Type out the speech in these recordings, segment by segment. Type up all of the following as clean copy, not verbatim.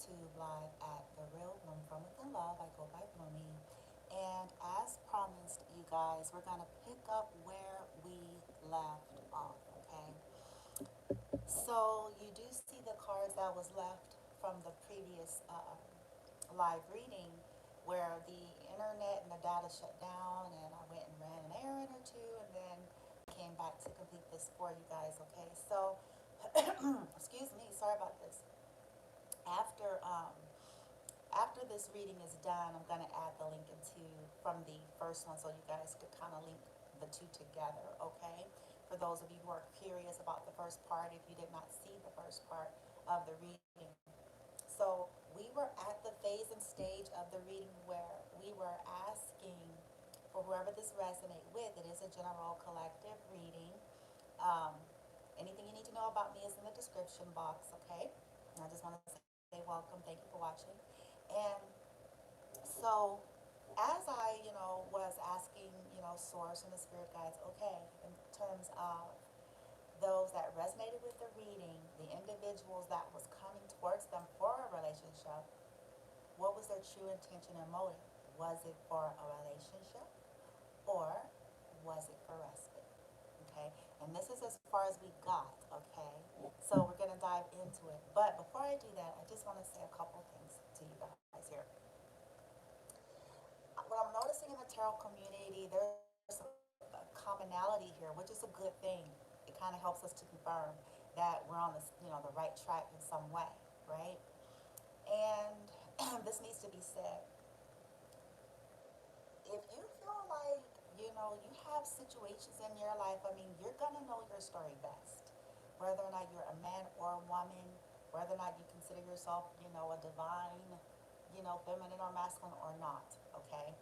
YouTube live at The Real Room from Within Love. I go by Bloomy. And as promised, you guys, we're going to pick up where we left off, okay? So you do see the cards that was left from the previous live reading where the internet and the data shut down and I went and ran an errand or two and then came back to complete this for you guys, okay? So, excuse me, sorry about this. After after this reading is done, I'm going to add the link into from the first one so you guys could kind of link the two together, okay? For those of you who are curious about the first part, if you did not see the first part of the reading. So we were at the phase and stage of the reading where we were asking for whoever this resonate with. It is a general collective reading. Um, Anything you need to know about me is in the description box, okay? And I just want to say welcome. Thank you for watching. And so as I was asking, source and the spirit guides, okay, in terms of those that resonated with the reading, the individuals that was coming towards them for a relationship, what was their true intention and motive? Was it for a relationship or was it for respite? Okay, and this is as far as we got, okay? So we're going to dive into it. But before I do that, I just want to say a couple things to you guys here. What I'm noticing in the tarot community, there's a commonality here, which is a good thing. It kind of helps us to confirm that we're on the right track in some way, right? And this needs to be said. If you feel like, you have situations in your life, I mean, you're going to know your story best. Whether or not you're a man or a woman, whether or not you consider yourself, a divine, feminine or masculine or not, okay?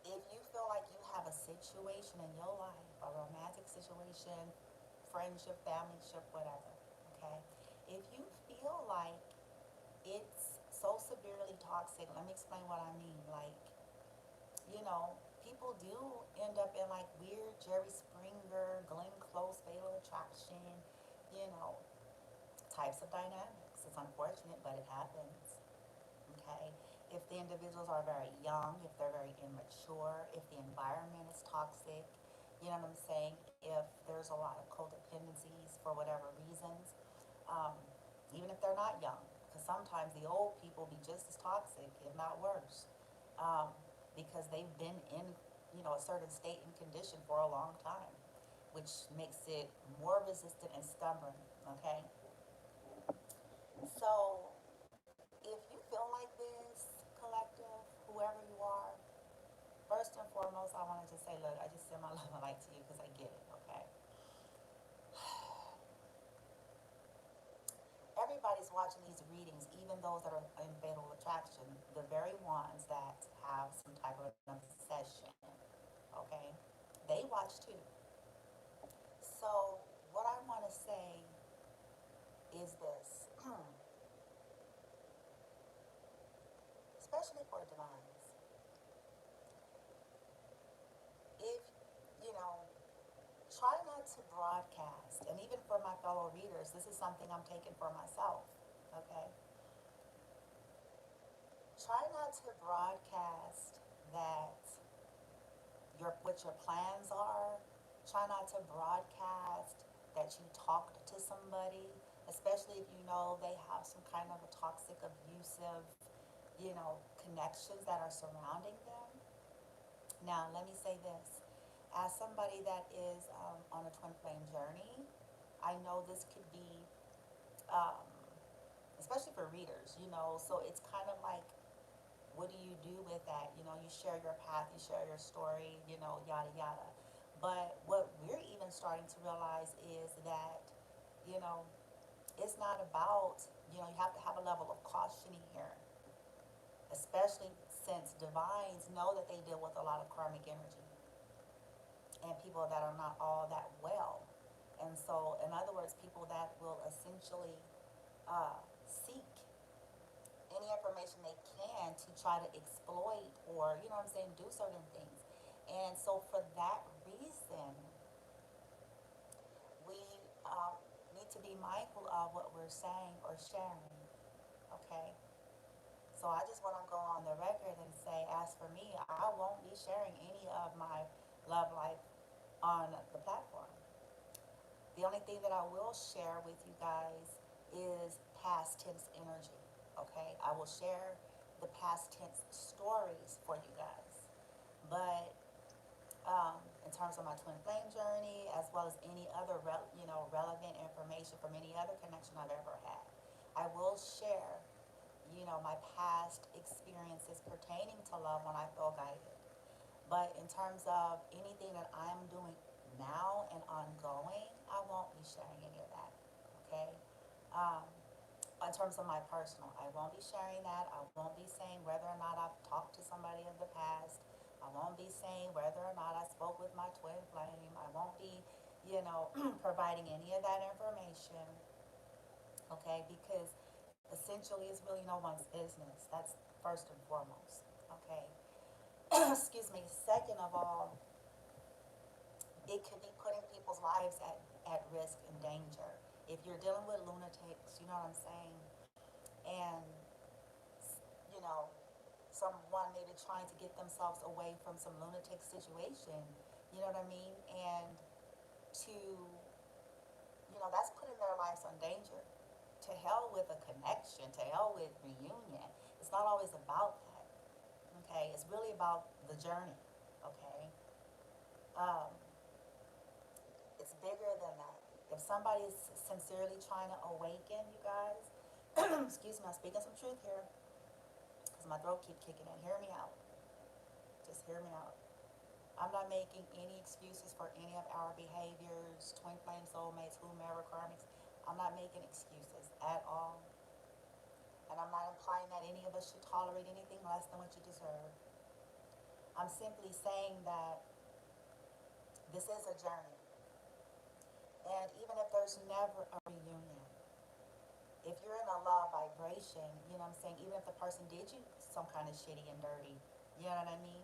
If you feel like you have a situation in your life, a romantic situation, friendship, familyship, whatever, okay? If you feel like it's so severely toxic, let me explain what I mean. Like, people do end up in like weird Jerry Springer, Glenn Close, Fatal Attraction, you know, types of dynamics. It's unfortunate, but it happens. Okay? If the individuals are very young, if they're very immature, if the environment is toxic, you know what I'm saying? If there's a lot of codependencies for whatever reasons, um, even if they're not young, because sometimes the old people be just as toxic, if not worse, um, because they've been in, a certain state and condition for a long time, which makes it more resistant and stubborn. Okay, so if you feel like this, collective, whoever you are, first and foremost, I want to just say, look, I just send my love and light to you because I get it. Okay, everybody's watching these readings, even those that are in fatal attraction, the very ones that have some type of obsession, okay? They watch too. So, what I want to say is this, especially for divines, if, you know, try not to broadcast, and even for my fellow readers, this is something I'm taking for myself, okay? Try not to broadcast that what your plans are. Try not to broadcast that you talked to somebody, especially if you know they have some kind of a toxic, abusive, connections that are surrounding them. Now, let me say this. As somebody that is on a twin flame journey, I know this could be, um, especially for readers, so it's kind of like, what do you do with that? You share your path, you share your story, yada yada. But what we're even starting to realize is that, you know, it's not about, you have to have a level of caution here, especially since divines know that they deal with a lot of karmic energy and people that are not all that well. And so, in other words, people that will essentially seek any information they can to try to exploit or, do certain things. And so, for that reason, we need to be mindful of what we're saying or sharing. okay? So I just want to go on the record and say, as for me, I won't be sharing any of my love life on the platform. The only thing that I will share with you guys is past tense energy, okay? I will share the past tense stories for you guys. But in terms of my twin flame journey, as well as any other relevant information from any other connection I've ever had, I will share my past experiences pertaining to love when I feel guided. But in terms of anything that I'm doing now and ongoing, I won't be sharing any of that. Okay? Um, in terms of my personal, I won't be sharing that. I won't be saying whether or not I've talked to somebody of the past. I won't be saying whether or not I spoke with my twin flame. I won't be, providing any of that information. Okay? Because essentially it's really no one's business. That's first and foremost. Okay? Excuse me. Second of all, it could be putting people's lives at risk and danger. If you're dealing with lunatics, you know what I'm saying? And, you know, someone maybe trying to get themselves away from some lunatic situation, you know what I mean? And that's putting their lives on danger. To hell with a connection, to hell with reunion. It's not always about that, okay? It's really about the journey, okay? Um, it's bigger than that. If somebody's sincerely trying to awaken, you guys, excuse me, I'm speaking some truth here, because my throat keep kicking in. Hear me out. Just hear me out. I'm not making any excuses for any of our behaviors, twin flame soulmates, whomever, karmics. I'm not making excuses at all. And I'm not implying that any of us should tolerate anything less than what you deserve. I'm simply saying that this is a journey. And even if there's never a reunion, if you're in a love vibration, you know what I'm saying, even if the person did you some kind of shitty and dirty, you know what I mean?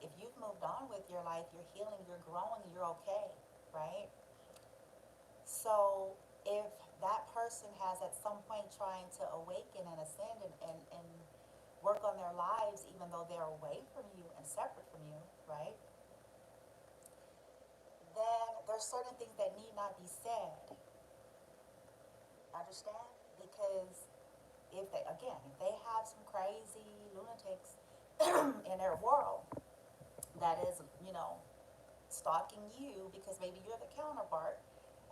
If you've moved on with your life, you're healing, you're growing, you're okay, right? So if that person has at some point trying to awaken and ascend and work on their lives, even though they're away from you and separate from you, right? Then there's certain things that need not be said. Understand? Because if they have some crazy lunatics in their world that is, stalking you because maybe you're the counterpart,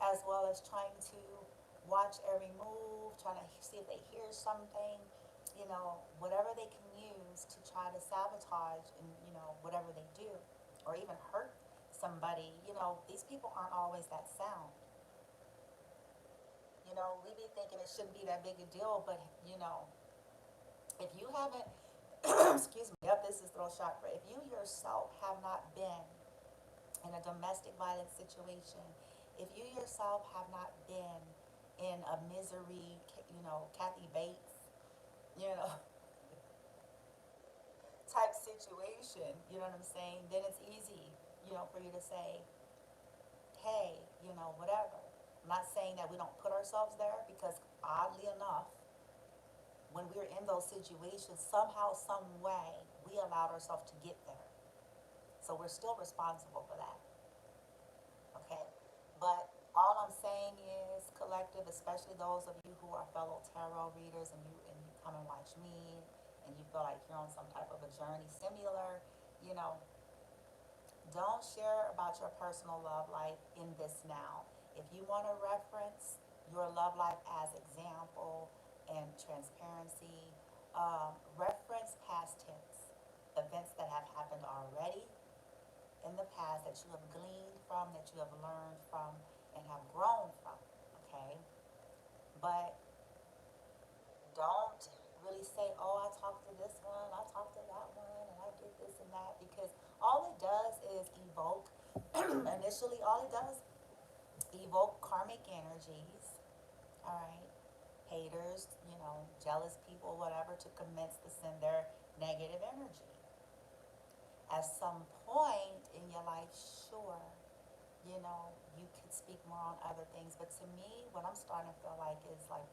as well as trying to watch every move, trying to see if they hear something, whatever they can use to try to sabotage and, whatever they do, or even hurt somebody. These people aren't always that sound. We be thinking it shouldn't be that big a deal, but, if you haven't, excuse me, yep, this is throw shot, but if you yourself have not been in a domestic violence situation, if you yourself have not been in a misery, Kathy Bates, you know, type situation, you know what I'm saying, then it's easy, for you to say, hey, whatever. I'm not saying that we don't put ourselves there, because oddly enough, when we're in those situations, somehow, some way, we allowed ourselves to get there. So we're still responsible for that. Okay? But all I'm saying is, collective, especially those of you who are fellow tarot readers, and you come and watch me and you feel like you're on some type of a journey similar, you know, don't share about your personal love life in this now. If you want to reference your love life as example and transparency, reference past tense, events that have happened already in the past that you have gleaned from, that you have learned from, and have grown from, okay? But don't really say, oh, I talked to this one, I talked to that one, and I did this and that, because all it does is evoke, initially, all it does, evoke karmic energies, all right? Haters, jealous people, whatever, to commence to send their negative energy. At some point in your life, sure, you could speak more on other things, but to me, what I'm starting to feel like is like,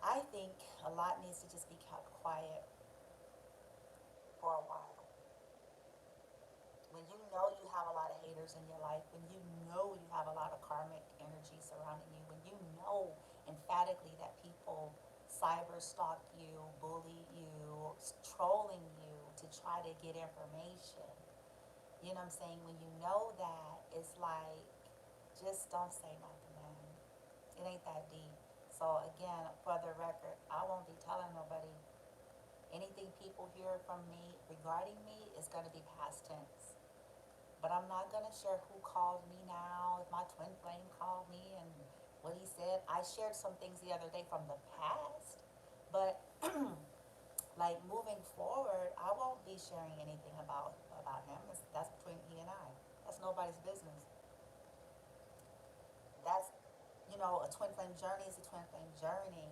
I think a lot needs to just be kept quiet for a while. When you know you have a lot of haters in your life, when you know you have a lot of karmic energy surrounding you, when you know emphatically that people cyber stalk you, bully you, trolling you to try to get information, you know what I'm saying? When you know that, it's like, just don't say nothing, man. It ain't that deep. So again, for the record, I won't be telling nobody anything people hear from me regarding me is going to be past tense. But I'm not going to share who called me now, if my twin flame called me and what he said. I shared some things the other day from the past, but like moving forward, I won't be sharing anything about him. That's between he and I. That's nobody's business. That's, a twin flame journey is a twin flame journey.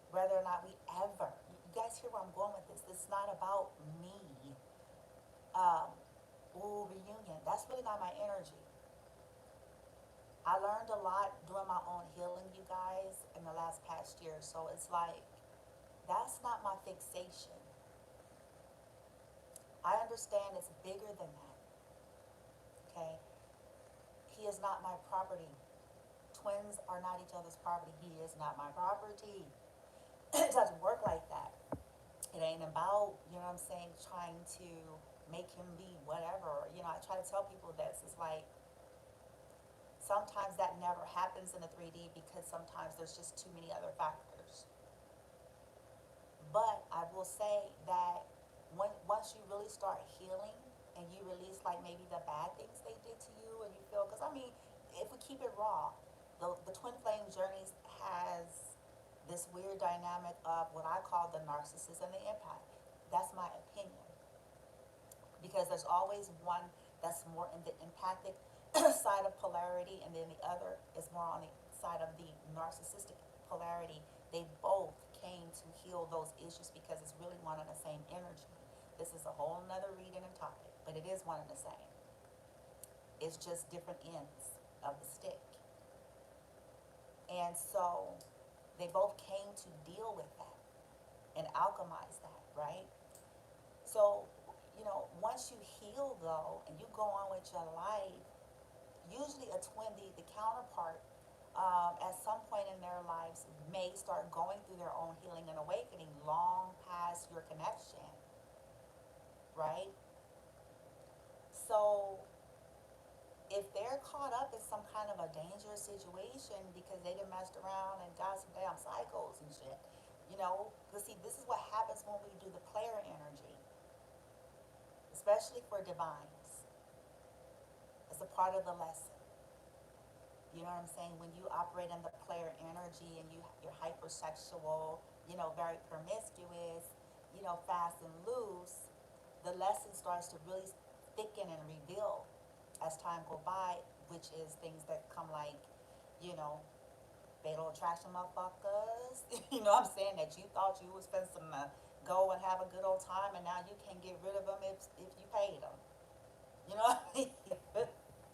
Whether or not we ever, you guys hear where I'm going with this. This is not about me. Um, ooh, reunion. That's really not my energy. I learned a lot doing my own healing, you guys, in the last past year. So it's like, that's not my fixation. I understand it's bigger than that. Okay? He is not my property. Twins are not each other's property. He is not my property. It doesn't work like that. It ain't about, what I'm saying, trying to make him be whatever. I try to tell people this. It's like, sometimes that never happens in the 3D because sometimes there's just too many other factors. But I will say that once you really start healing and you release like maybe the bad things they did to you and you feel, because I mean, if we keep it raw, the twin flame journeys has this weird dynamic of what I call the narcissist and the empath. That's my opinion. Because there's always one that's more in the empathic side of polarity, and then the other is more on the side of the narcissistic polarity. They both came to heal those issues because it's really one and the same energy. This is a whole nother reading and topic, but it is one and the same. It's just different ends of the stick. And so they both came to deal with that and alchemize that, right? So, once you heal though, and you go on with your life, usually a twin, the counterpart, at some point in their lives may start going through their own healing and awakening long past your connection, right? So if they're caught up in some kind of a dangerous situation because they done messed around and got some damn psychos and shit, because see, this is what happens when we do the player energy, especially for divines. It's a part of the lesson. You know what I'm saying? When you operate in the player energy and you're hypersexual, very promiscuous, fast and loose, the lesson starts to really thicken and reveal as time go by, which is things that come like, you know, fatal attraction motherfuckers. You know what I'm saying? That you thought you was supposed to go and have a good old time, and now you can get rid of them if you paid them. You know what I mean?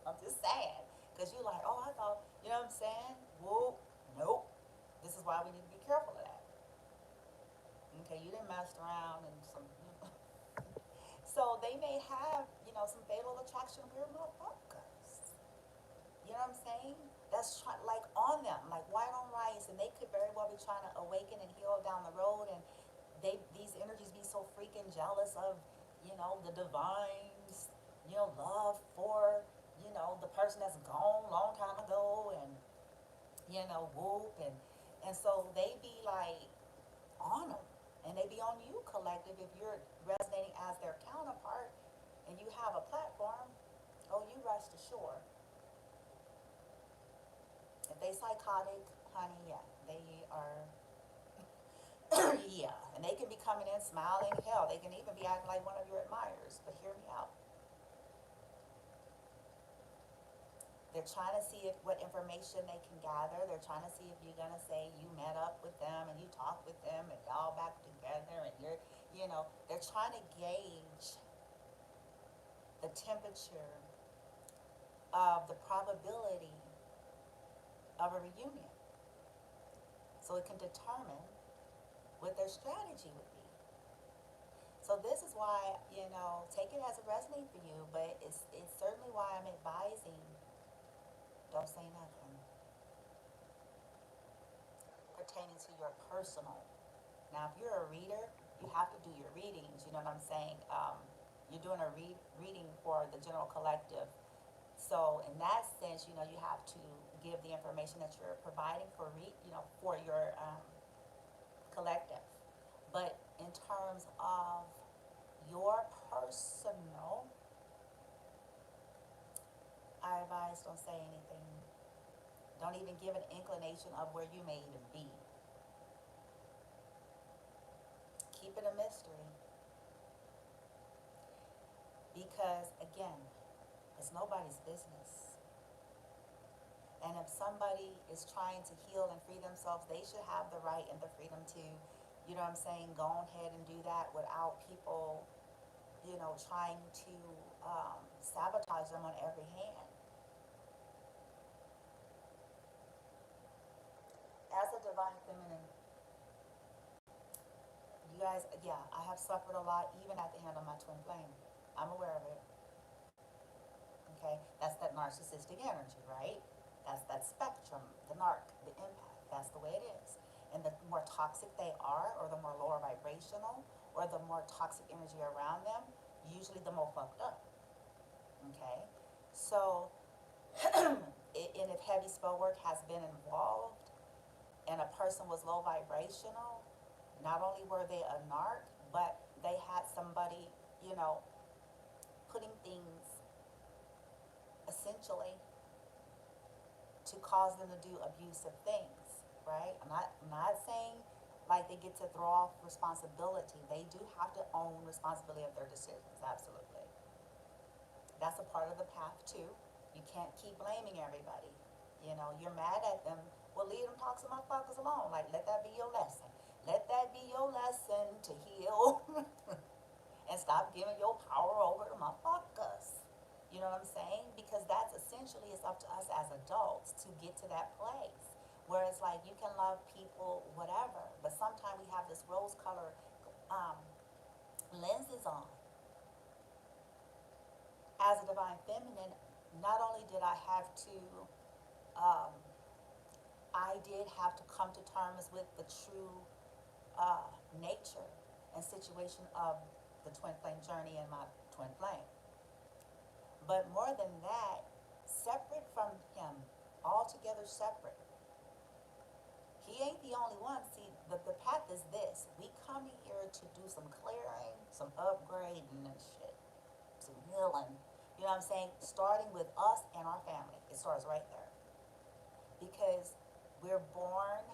I'm just sad. Because you're like, oh, I thought, you know what I'm saying? Whoa, nope. This is why we need to be careful of that. Okay, you didn't mess around and some. So they may have, some fatal attraction weird motherfuckers. You know what I'm saying? That's like on them, like white on rice, and they could very well be trying to awaken and heal down the road, and these energies be so freaking jealous of, the divines, love for, the person that's gone long time ago, and whoop, and so they be like on them, and they be on you collective if you're resonating as their counterpart, and you have a platform. Oh, you rest assured. If they psychotic, honey, yeah, they are. Yeah, and they can be coming in smiling. Hell, they can even be acting like one of your admirers. But hear me out. They're trying to see what information they can gather. They're trying to see if you're gonna say you met up with them and you talked with them and y'all back together and they're trying to gauge the temperature of the probability of a reunion. So it can determine what their strategy would be. So this is why, take it as it resonates for you, but it's certainly why I'm advising, don't say nothing pertaining to your personal. Now, if you're a reader, you have to do your readings. You know what I'm saying? You're doing a reading for the general collective. So in that sense, you have to give the information that you're providing for your collective. But in terms of your personal, I advise don't say anything. Don't even give an inclination of where you may even be. Keep it a mystery. Because again, it's nobody's business. And if somebody is trying to heal and free themselves, they should have the right and the freedom to, go ahead and do that without people, trying to sabotage them on every hand. As a divine feminine, you guys, yeah, I have suffered a lot even at the hand of my twin flame. I'm aware of it. Okay, that's that narcissistic energy, right? That's that spectrum, the narc, the empath. That's the way it is. And the more toxic they are, or the more lower vibrational, or the more toxic energy around them, usually the more fucked up. Okay, so and if heavy spell work has been involved, and a person was low vibrational, not only were they a narc, but they had somebody, putting things essentially to cause them to do abusive things, right? I'm not saying like they get to throw off responsibility. They do have to own responsibility of their decisions, absolutely. That's a part of the path too. You can't keep blaming everybody. You're mad at them. Well, leave them toxic motherfuckers alone. Like, let that be your lesson. Let that be your lesson to heal and stop giving your power over to motherfuckers. You know what I'm saying? Because that's essentially, it's up to us as adults to get to that place where it's like you can love people, whatever, but sometimes we have this rose color um, lenses on. As a divine feminine, not only did um, I did have to come to terms with the true uh, nature and situation of the twin flame journey and my twin flame. But more than that, separate from him, altogether separate. He ain't the only one. See, the path is this. We come here to do some clearing, some upgrading and shit, some healing. You know what I'm saying? Starting with us and our family. It starts right there. Because we're born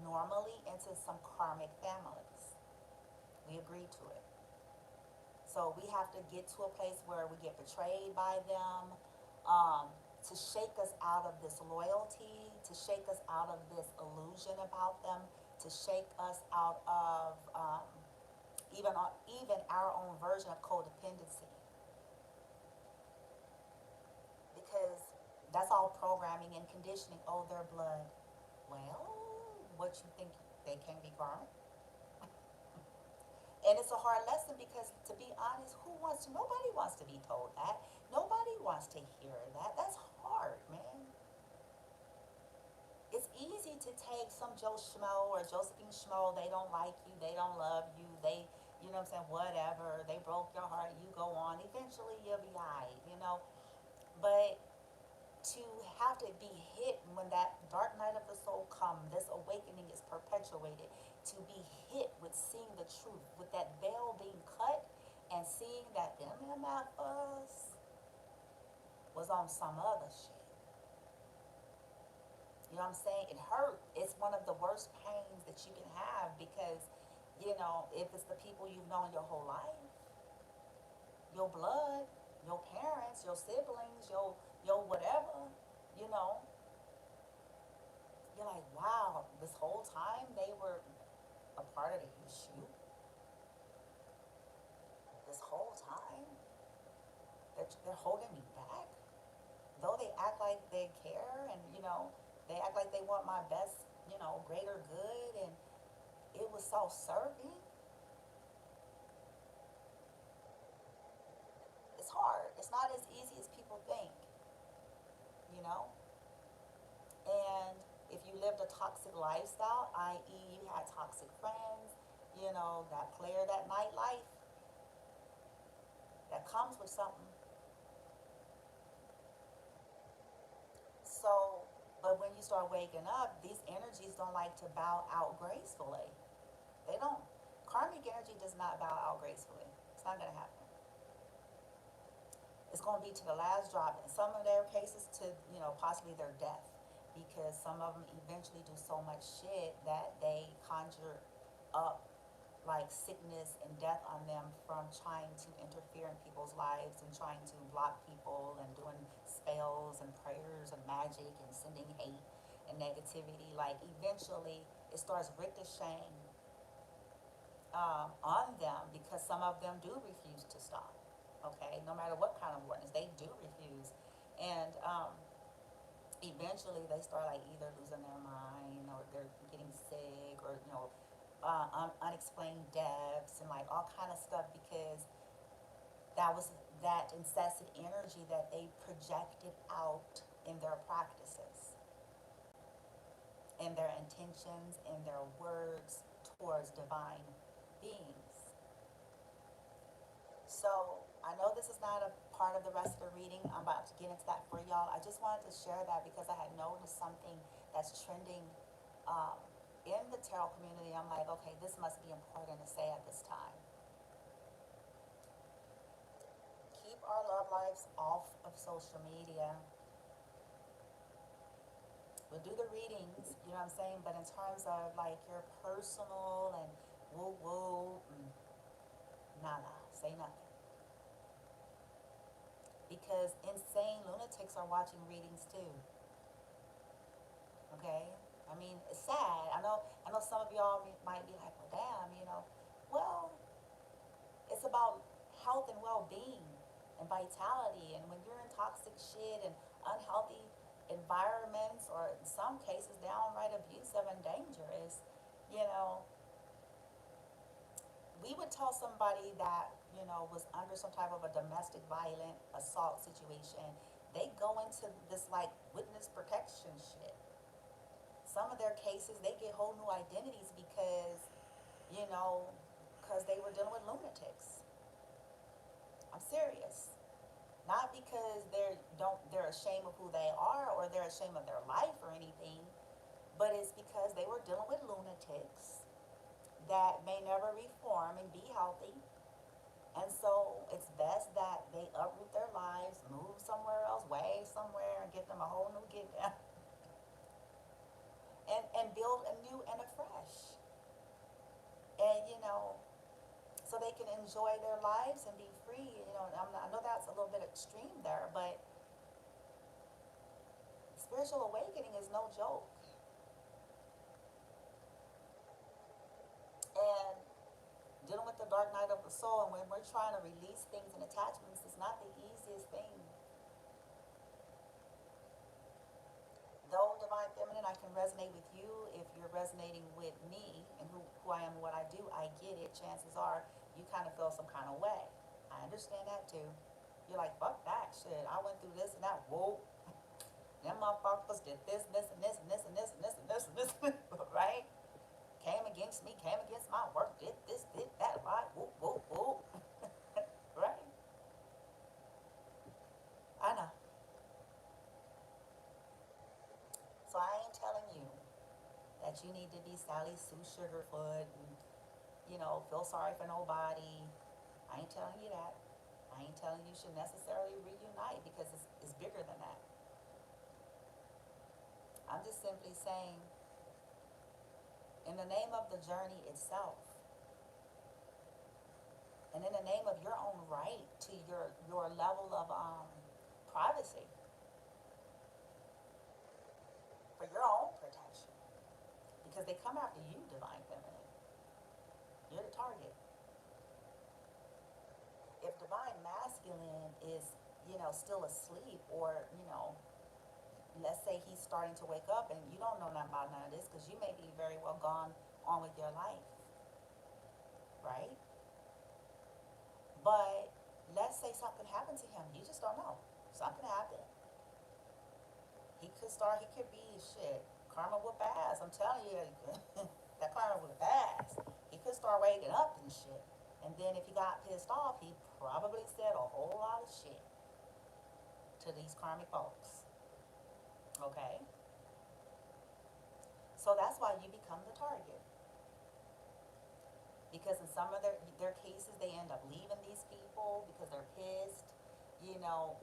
normally into some karmic families. We agree to it. So we have to get to a place where we get betrayed by them, to shake us out of this loyalty, to shake us out of this illusion about them, to shake us out of even our own version of codependency. Because that's all programming and conditioning. Oh, their blood. Well, what you think, they can be karmic? And it's a hard lesson because, to be honest, nobody wants to be told that. Nobody wants to hear that. That's hard, man. It's easy to take some Joe Schmo or Josephine Schmo, they don't like you, they don't love you, you know what I'm saying, whatever, they broke your heart, you go on. Eventually you'll be alright. But to have to be hit when that dark night of the soul comes, this awakening is perpetuated, to be hit with seeing the truth, with that veil being cut, and seeing that them MFers was on some other shit. You know what I'm saying? It hurt. It's one of the worst pains that you can have because, if it's the people you've known your whole life, your blood, your parents, your siblings, your whatever, you know, you're like, wow, this whole time they were a part of the issue. This whole time they're holding me back. Though they act like they care and, they act like they want my best, greater good. And it was self-serving, it's hard. It's not as easy as people think, you know? And if you lived a toxic lifestyle, i.e., you had toxic friends, that player, that nightlife, that comes with something. So, but when you start waking up, these energies don't like to bow out gracefully. They don't. Karmic energy does not bow out gracefully. It's not going to happen. It's going to be to the last drop. In some of their cases, to possibly their death, because some of them eventually do so much shit that they conjure up like sickness and death on them from trying to interfere in people's lives and trying to block people and doing spells and prayers and magic and sending hate and negativity. Like eventually, it starts ricocheting on them because some of them do refuse to stop. Okay, no matter what kind of awareness, they do refuse, and eventually they start like either losing their mind or they're getting sick or unexplained deaths and like all kind of stuff because that was that incessant energy that they projected out in their practices, in their intentions, in their words towards divine beings. So I know this is not a part of the rest of the reading. I'm about to get into that for y'all. I just wanted to share that because I had noticed something that's trending um, in the tarot community. I'm like, okay, this must be important to say at this time. Keep our love lives off of social media. We'll do the readings, you know what I'm saying? But in terms of like your personal and woo woo, nada, say nothing. Because insane lunatics are watching readings too. Okay? I mean, it's sad. I know some of y'all might be like, well, damn, Well, it's about health and well-being and vitality. And when you're in toxic shit and unhealthy environments, or in some cases downright abusive and dangerous, you know, we would tell somebody that was under some type of a domestic violent assault situation, they go into this like witness protection shit. Some of their cases they get whole new identities you know because they were dealing with lunatics. I'm serious. Not because they're ashamed of who they are or they're ashamed of their life or anything, but it's because they were dealing with lunatics that may never reform and be healthy. And so it's best that they uproot their lives, move somewhere else, way somewhere, and get them a whole new get down and build anew and afresh. And so they can enjoy their lives and be free. I know that's a little bit extreme there, but spiritual awakening is no joke. And dealing with the dark night of the soul, and when we're trying to release things and attachments, it's not the easiest thing. Though divine feminine, I can resonate with you if you're resonating with me and who I am and what I do. I get it. Chances are you kind of feel some kind of way. I understand that too. You're like, fuck that shit. I went through this and that. Whoa. Them motherfuckers did this, this, and this, and this, and this, and this, and this, and this, right? Came against me, came against my work, did this, did that, right? Whoop, whoop, whoop. Right? I know. So I ain't telling you that you need to be Sally Sue Sugarfoot and, feel sorry for nobody. I ain't telling you that. I ain't telling you should necessarily reunite because it's bigger than that. I'm just simply saying, in the name of the journey itself, and in the name of your own right to your level of privacy, for your own protection, because they come after you, divine feminine. You're the target. If divine masculine is still asleep, or let's say he's starting to wake up and you don't know nothing about none of this because you may be very well gone on with your life, right? But let's say something happened to him. You just don't know. Something happened. He could be shit. Karma will pass. I'm telling you, that karma will pass. He could start waking up and shit. And then if he got pissed off, he probably said a whole lot of shit to these karmic folks. Okay? So that's why you become the target. Because in some of their cases, they end up leaving these people because they're pissed,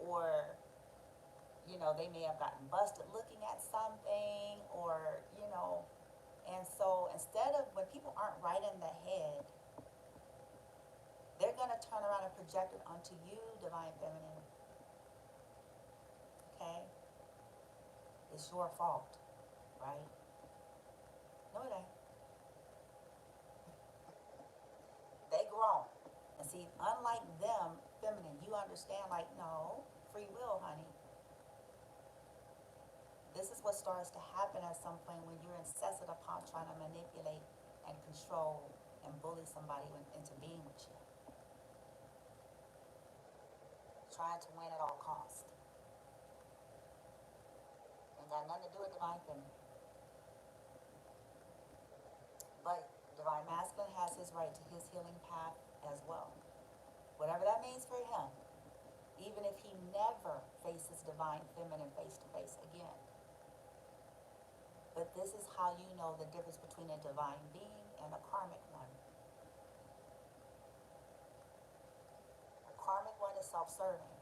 or they may have gotten busted looking at something, or and so instead of, when people aren't right in the head, they're going to turn around and project it onto you, divine feminine. Okay? It's your fault, right? No, it ain't. They grown. And see, unlike them, feminine, you understand, like, no, free will, honey. This is what starts to happen at some point when you're incessant upon trying to manipulate and control and bully somebody into being with you. Trying to win at all costs. Ain't got nothing to do with divine feminine. But divine masculine has his right to his healing path as well. Whatever that means for him. Even if he never faces divine feminine face to face again. But this is how you know the difference between a divine being and a karmic one. A karmic one is self-serving.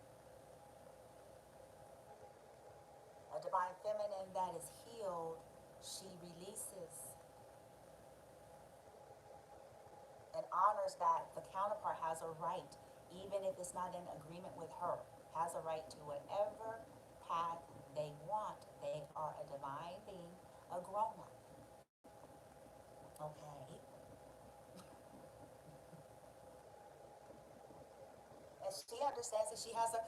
A divine feminine that is healed, she releases and honors that the counterpart has a right, even if it's not in agreement with her, has a right to whatever path they want. They are a divine being, a grown-up. Okay? And she understands that she has a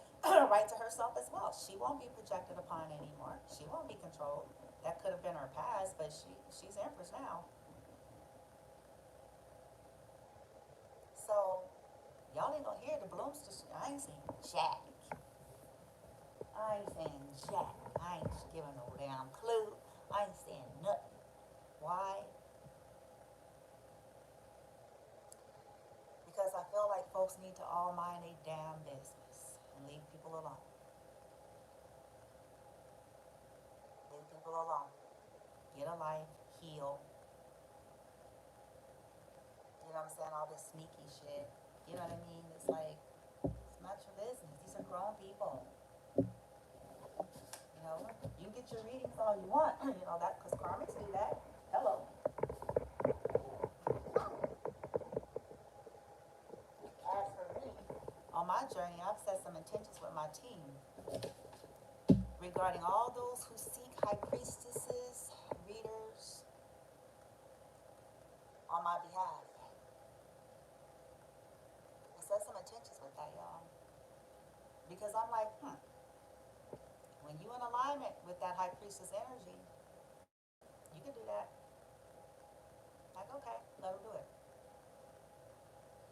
right to herself as well. She won't be projected upon anymore. She won't be controlled. That could have been her past, but she's Empress now. So, y'all ain't gonna hear the blooms. I ain't saying jack. I ain't saying jack. I ain't giving no damn clue. I ain't saying nothing. Why? Because I feel like folks need to all mind their damn business and leave people alone. Leave people alone. Get a life, heal. You know what I'm saying? All this sneaky shit. You know what I mean? It's like, it's not your business. These are grown people. You can get your readings all you want. That, because karmics do that. Hello. As for me, on my journey, I've set some intentions with my team regarding all those who seek high priestesses, readers, on my behalf. I set some intentions with that, y'all. Because I'm like, when you in alignment with that high priestess energy, you can do that. Like, okay, let them do it.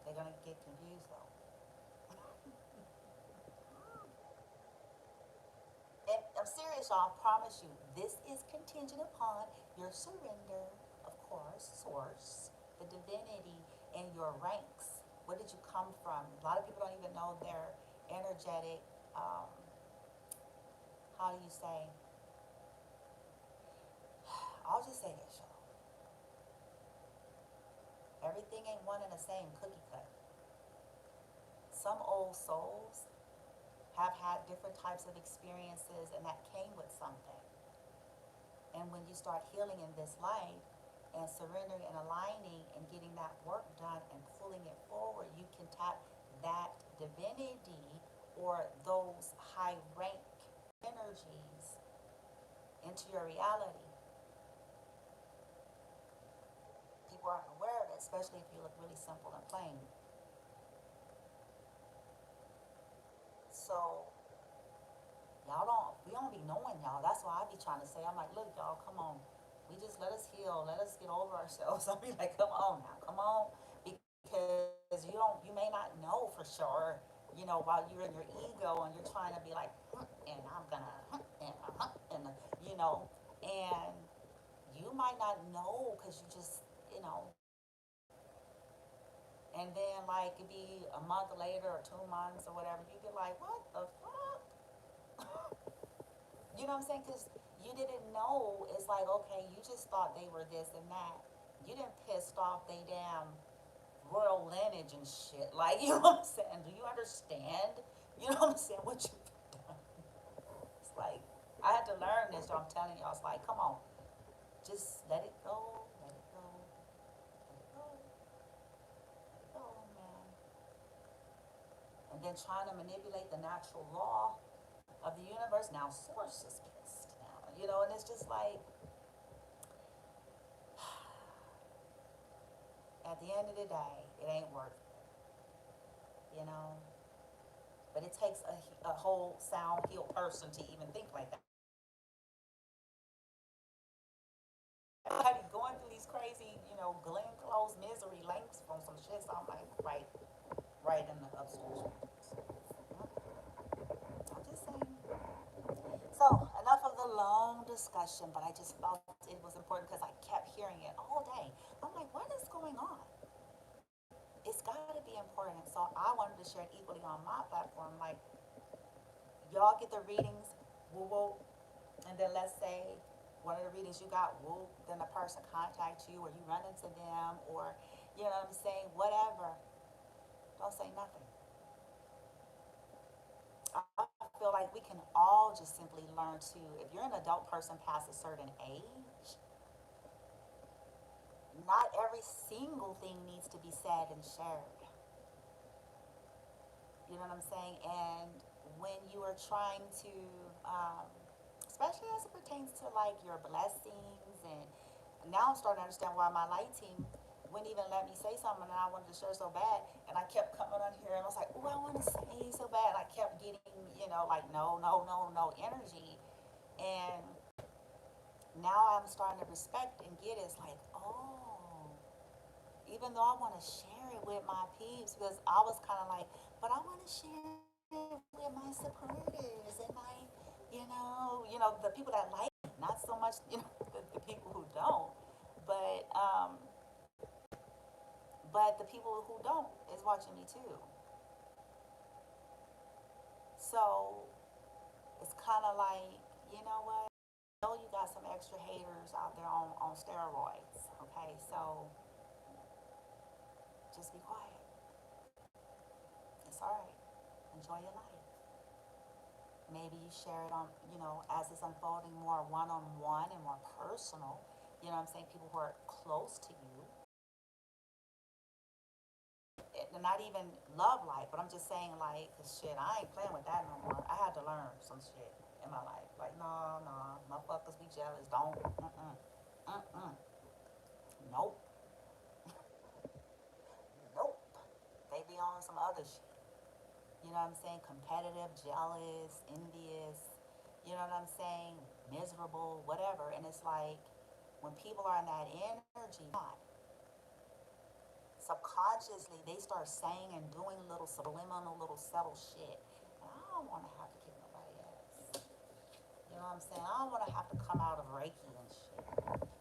They're gonna get confused though. And I'm serious, y'all, I promise you, this is contingent upon your surrender, of course, source, the divinity, and your ranks. Where did you come from? A lot of people don't even know their energetic, how do you say? I'll just say this, y'all. Everything ain't one and the same cookie cut. Some old souls have had different types of experiences, and that came with something. And when you start healing in this life and surrendering and aligning and getting that work done and pulling it forward, you can tap that divinity or those high rank energies into your reality. People aren't aware of it, especially if you look really simple and plain. So we don't be knowing, y'all. That's why I be trying to say, I'm like, look, y'all, come on. We just let us heal, let us get over ourselves. I mean, like, come on now, come on, because you may not know for sure, while you're in your ego and you're trying to be like, and I'm gonna, and and you might not know because you just, and then like it be a month later or 2 months or whatever, you be like, what the fuck? You know what I'm saying? Because you didn't know. It's like, okay, you just thought they were this and that. You didn't pissed off they damn royal lineage and shit. Like, you know what I'm saying? Do you understand? You know what I'm saying? What you've done. It's like, I had to learn this, so I'm telling y'all. It's like, come on. Just let it go. Let it go. Let it go. Let it go, man. And then trying to manipulate the natural law of the universe. Now, source is pissed now. And it's just like, at the end of the day, it ain't worth it. But it takes a whole sound, healed person to even think like that. Everybody going through these crazy, Glenn Close misery links from some shit. So I'm like, right in the upstairs. I'm just saying. So enough of the long discussion, but I just felt it was important because I kept hearing it all day. I'm like, what is going on? It's got to be important. So I wanted to share it equally on my platform. Like, y'all get the readings, woo woo, and then let's say one of the readings you got, woo, then the person contacts you or you run into them or, you know what I'm saying, whatever. Don't say nothing. I feel like we can all just simply learn to, if you're an adult person past a certain age, not every single thing needs to be said and shared. You know what I'm saying? And when you are trying to, um, especially as it pertains to like your blessings, and now I'm starting to understand why my light team wouldn't even let me say something and I wanted to share so bad, and I kept coming on here and I was like, oh, I want to say so bad, and I kept getting, like no, no, no, no energy, and now I'm starting to respect and get it. It's like, oh, even though I want to share it with my peeps, because I was kind of like, but I want to share it with my supporters and the people that like me, not so much, the people who don't, but but the people who don't is watching me too. So it's kind of like, you know what? I know you got some extra haters out there on steroids. Okay, so just be quiet. It's all right. Enjoy your life. Maybe you share it on, as it's unfolding more one on one and more personal. You know what I'm saying? People who are close to you. Not even love life, but I'm just saying, like, shit, I ain't playing with that no more. I had to learn some shit in my life. Like, no, no, motherfuckers be jealous. Don't. Nope. Nope. They be on some other shit. You know what I'm saying? Competitive, jealous, envious, you know what I'm saying? Miserable, whatever. And it's like, when people are in that energy, subconsciously they start saying and doing little subliminal, little subtle shit. And I don't want to have to kick nobody ass. You know what I'm saying? I don't want to have to come out of Reiki and shit.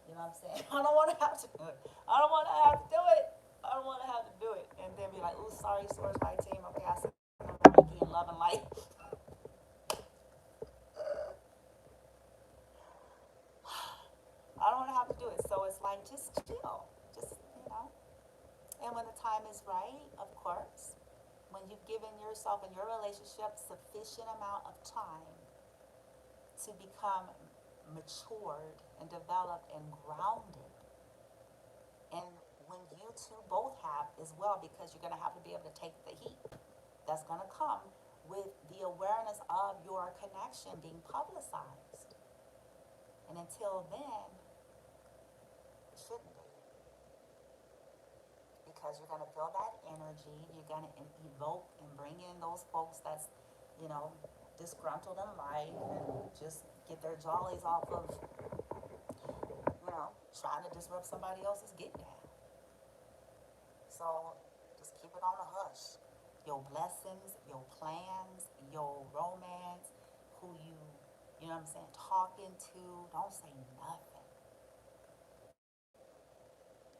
You know what I'm saying? I don't want to have to do it. I don't want to have to do it. I don't want to have to do it. And then be like, ooh, sorry, Source Light Team. Okay, I said Reiki and love and light. I don't want to have to do it. So it's like, just chill. Just. And when the time is right, of course, when you've given yourself and your relationship sufficient amount of time to become matured and developed and grounded, and when you two both have as well, because you're going to have to be able to take the heat that's going to come with the awareness of your connection being publicized. And until then, it shouldn't be, because you're going to feel that energy. You're going to evoke and bring in those folks that's, you know, disgruntled in life and just get their jollies off of, trying to disrupt somebody else's get down. So just keep it on the hush. Your blessings, your plans, your romance, who you know what I'm saying, talking to, don't say nothing.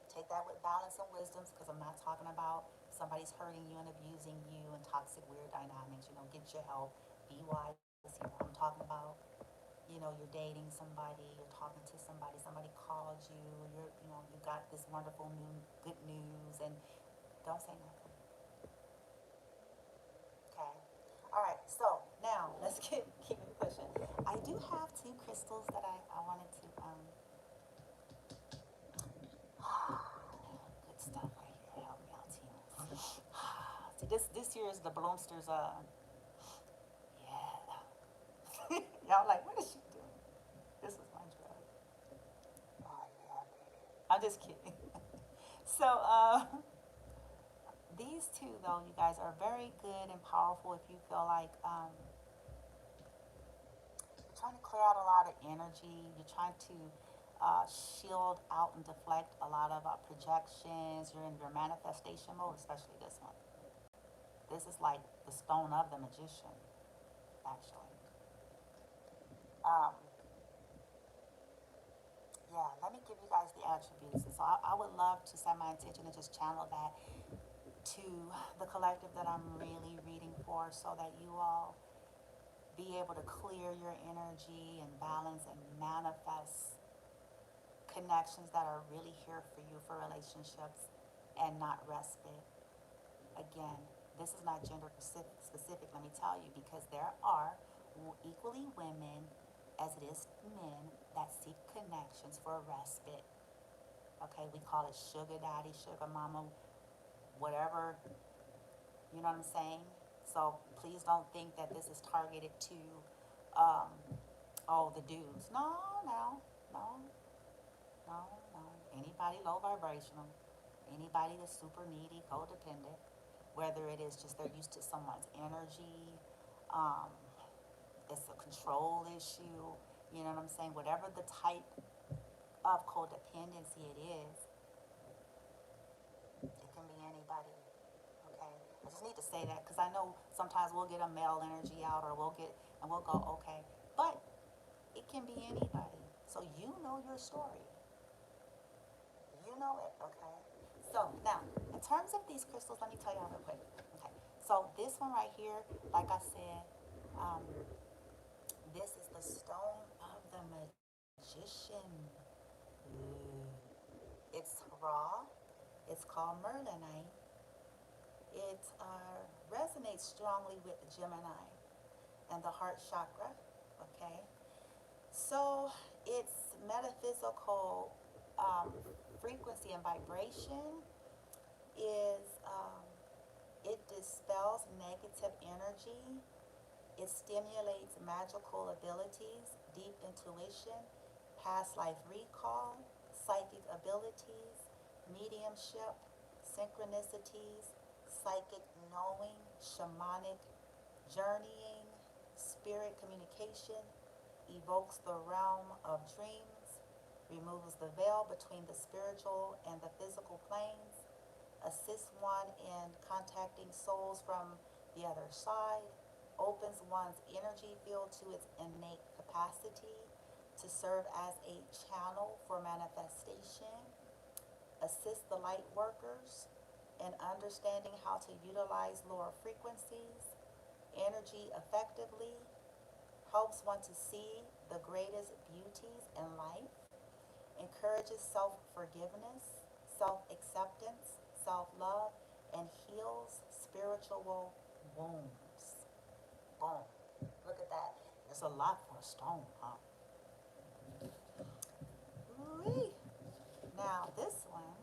Take that with balance and wisdoms, because I'm not talking about somebody's hurting you and abusing you and toxic weird dynamics. Get your help. Be wise here. I'm talking about, you're dating somebody, you're talking to somebody, somebody called you, you got this wonderful new good news, and don't say nothing. Okay. All right. So now let's keep it pushing. I do have two crystals that I wanted to good stuff right here. Help me out, team. See, this year is the Bloomsters. Yeah. Y'all like, what is she doing? This is my drug. Oh yeah, baby. I'm just kidding. So these two though, you guys, are very good and powerful if you feel like you're trying to clear out a lot of energy. You're trying to shield out and deflect a lot of projections. You're in your manifestation mode, especially this one. This is like the stone of the magician, actually. Um, yeah, let me give you guys the attributes. And so I would love to set my intention and just channel that to the collective that I'm really reading for, so that you all be able to clear your energy and balance and manifest connections that are really here for you for relationships and not respite. Again, this is not gender specific, let me tell you, because there are equally women as it is men that seek connections for respite. Okay, we call it sugar daddy, sugar mama, whatever, you know what I'm saying? So please don't think that this is targeted to, um, oh, the dudes. No, no, no, no, no. Anybody low vibrational, anybody that's super needy, codependent, whether it is just they're used to someone's energy, um, it's a control issue, you know what I'm saying? Whatever the type of codependency it is, it can be anybody. Okay, I just need to say that because I know sometimes we'll get a male energy out, or we'll go, okay, but it can be anybody. So you know your story. You know it, okay? So now, in terms of these crystals, let me tell you real quick. Okay, so this one right here, like I said, this is the stone of the magician. Ooh. It's raw. It's called Merlinite. It resonates strongly with the Gemini and the heart chakra. Okay, so its metaphysical frequency and vibration is it dispels negative energy. It stimulates magical abilities, deep intuition, past life recall, psychic abilities, mediumship, synchronicities, psychic knowing, shamanic journeying, spirit communication, evokes the realm of dreams, removes the veil between the spiritual and the physical planes, assists one in contacting souls from the other side, opens one's energy field to its innate capacity to serve as a channel for manifestation, assists the light workers in understanding how to utilize lower frequencies, energy effectively, helps one to see the greatest beauties in life, encourages self-forgiveness, self-acceptance, self-love, and heals spiritual wounds. Boom. Look at that. There's a lot for a stone, huh? Ooh-wee. Now this one,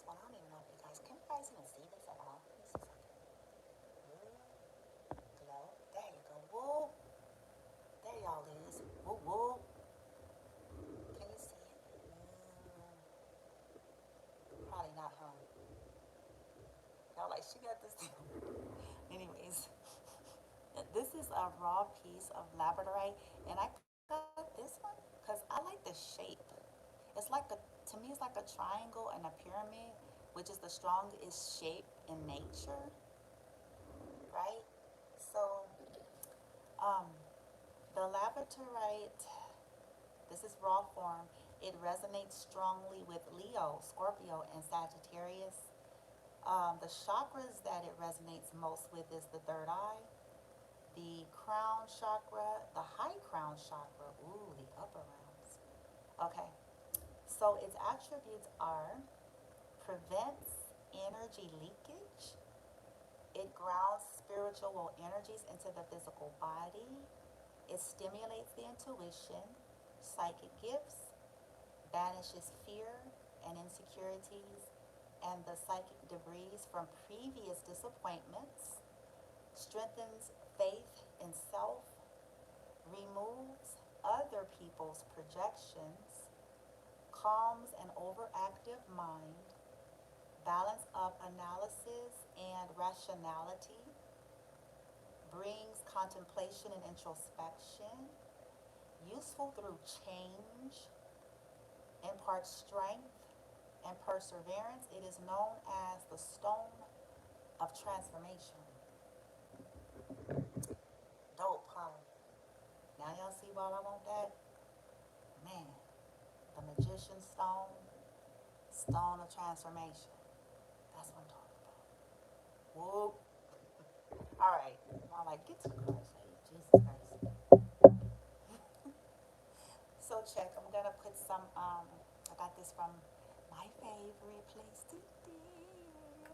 I don't even know if can you guys even see this at all? This is like glow. There you go. Whoa. There y'all is. Whoa, whoa. Can you see it? Probably not, huh? Y'all like, she got this thing. Anyways, this is a raw piece of Labradorite, and I got this this one? Because I like the shape. It's like a, to me, it's like a triangle and a pyramid, which is the strongest shape in nature, right? So, um, the labradorite, this is raw form. It resonates strongly with Leo, Scorpio, and Sagittarius. The chakras that it resonates most with is the third eye, the crown chakra, the high crown chakra, ooh, the upper realms. Okay, so its attributes are prevents energy leakage, it grounds spiritual energies into the physical body, it stimulates the intuition, psychic gifts, banishes fear and insecurities and the psychic debris from previous disappointments, strengthens faith in self, removes other people's projections, calms an overactive mind, balance of analysis and rationality, brings contemplation and introspection, useful through change, imparts strength and perseverance. It is known as the stone of transformation. Dope, huh? Now y'all see why I want that? Man, the magician stone, stone of transformation. That's what I'm talking about. Whoop. All right. I'm like, get to the Christ, Jesus Christ. So check. I'm gonna put some. I got this from my favorite place to dip.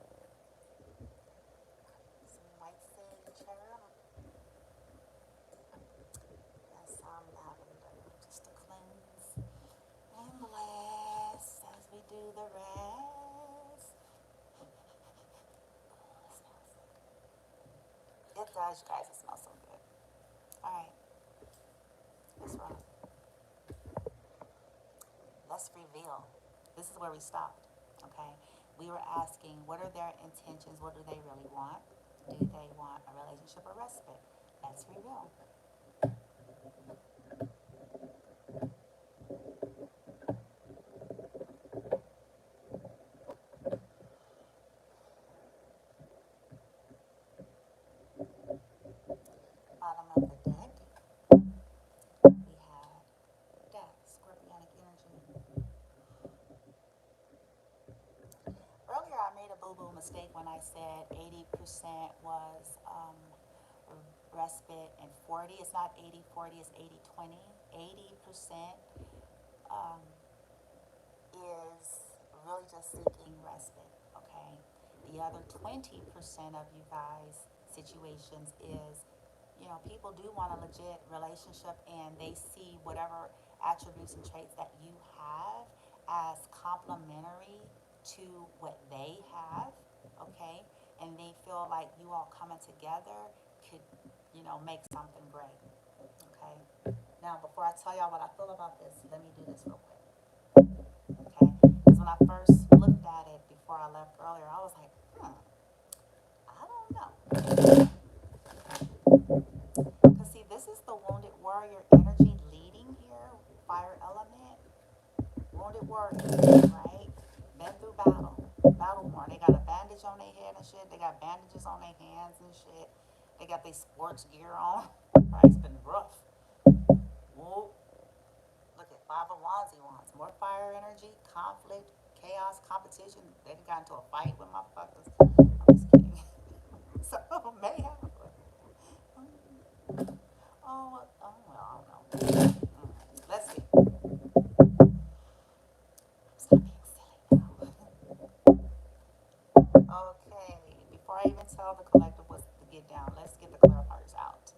Some white sage. And some lavender, just to cleanse and bless as we do the rest. Oh, it smells so good. It does, you guys. It smells so good. All right, let's roll. Let's reveal. This is where we stopped. Okay, we were asking, what are their intentions? What do they really want? Do they want a relationship or respite? Let's reveal. Bottom of the deck, we have death, scorpionic energy. Earlier, I made a boo-boo mistake when I said 80% was respite and 40. It's not 80-40, it's 80-20. 80% um, is really just seeking respite, okay? The other 20% of you guys' situations is, you know, people do want a legit relationship and they see whatever attributes and traits that you have as complementary to what they have, okay? And they feel like you all coming together could, you know, make something great, okay? Now, before I tell y'all what I feel about this, let me do this real quick, okay? Because when I first looked at it before I left earlier, I was like, I don't know. Because see, this is the wounded warrior energy leading here, fire element. Wounded warrior, right? Been through battle worn. They got a bandage on their head and shit. They got bandages on their hands and shit. They got their sports gear on. Right? It's been rough. Whoa. Look at Five of Wands he wants. More fire energy, conflict, chaos, competition. They got into a fight with motherfuckers. I'm just kidding. So, mayhem. Well, I don't know. Let's see. Stop being silly now. Okay, before I even tell the collective what's to get down, let's get the clarifiers out.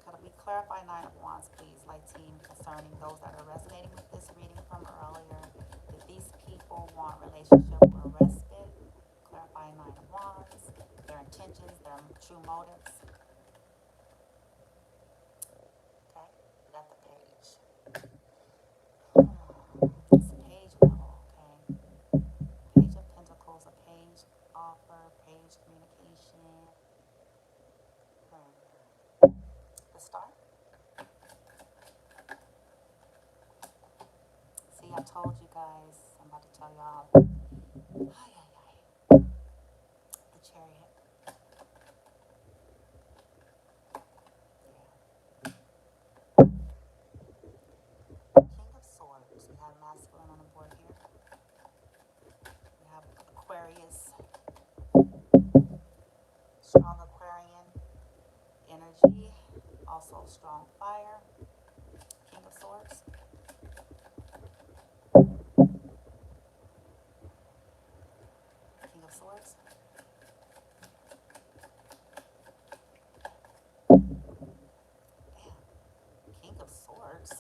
Could we clarify Nine of Wands, please, like team, concerning those that are resonating with this reading from earlier? That these people want relationship or respite? Clarify Nine of Wands, their intentions, their true motives. Okay, got the page. told you guys, I'm about to tell y'all. Ay, ay, ay. The chariot. Yeah. King of Swords. We have masculine on the board here. We have Aquarius, strong Aquarian energy, also strong fire. King of Swords. King of Swords. Damn. King of Swords.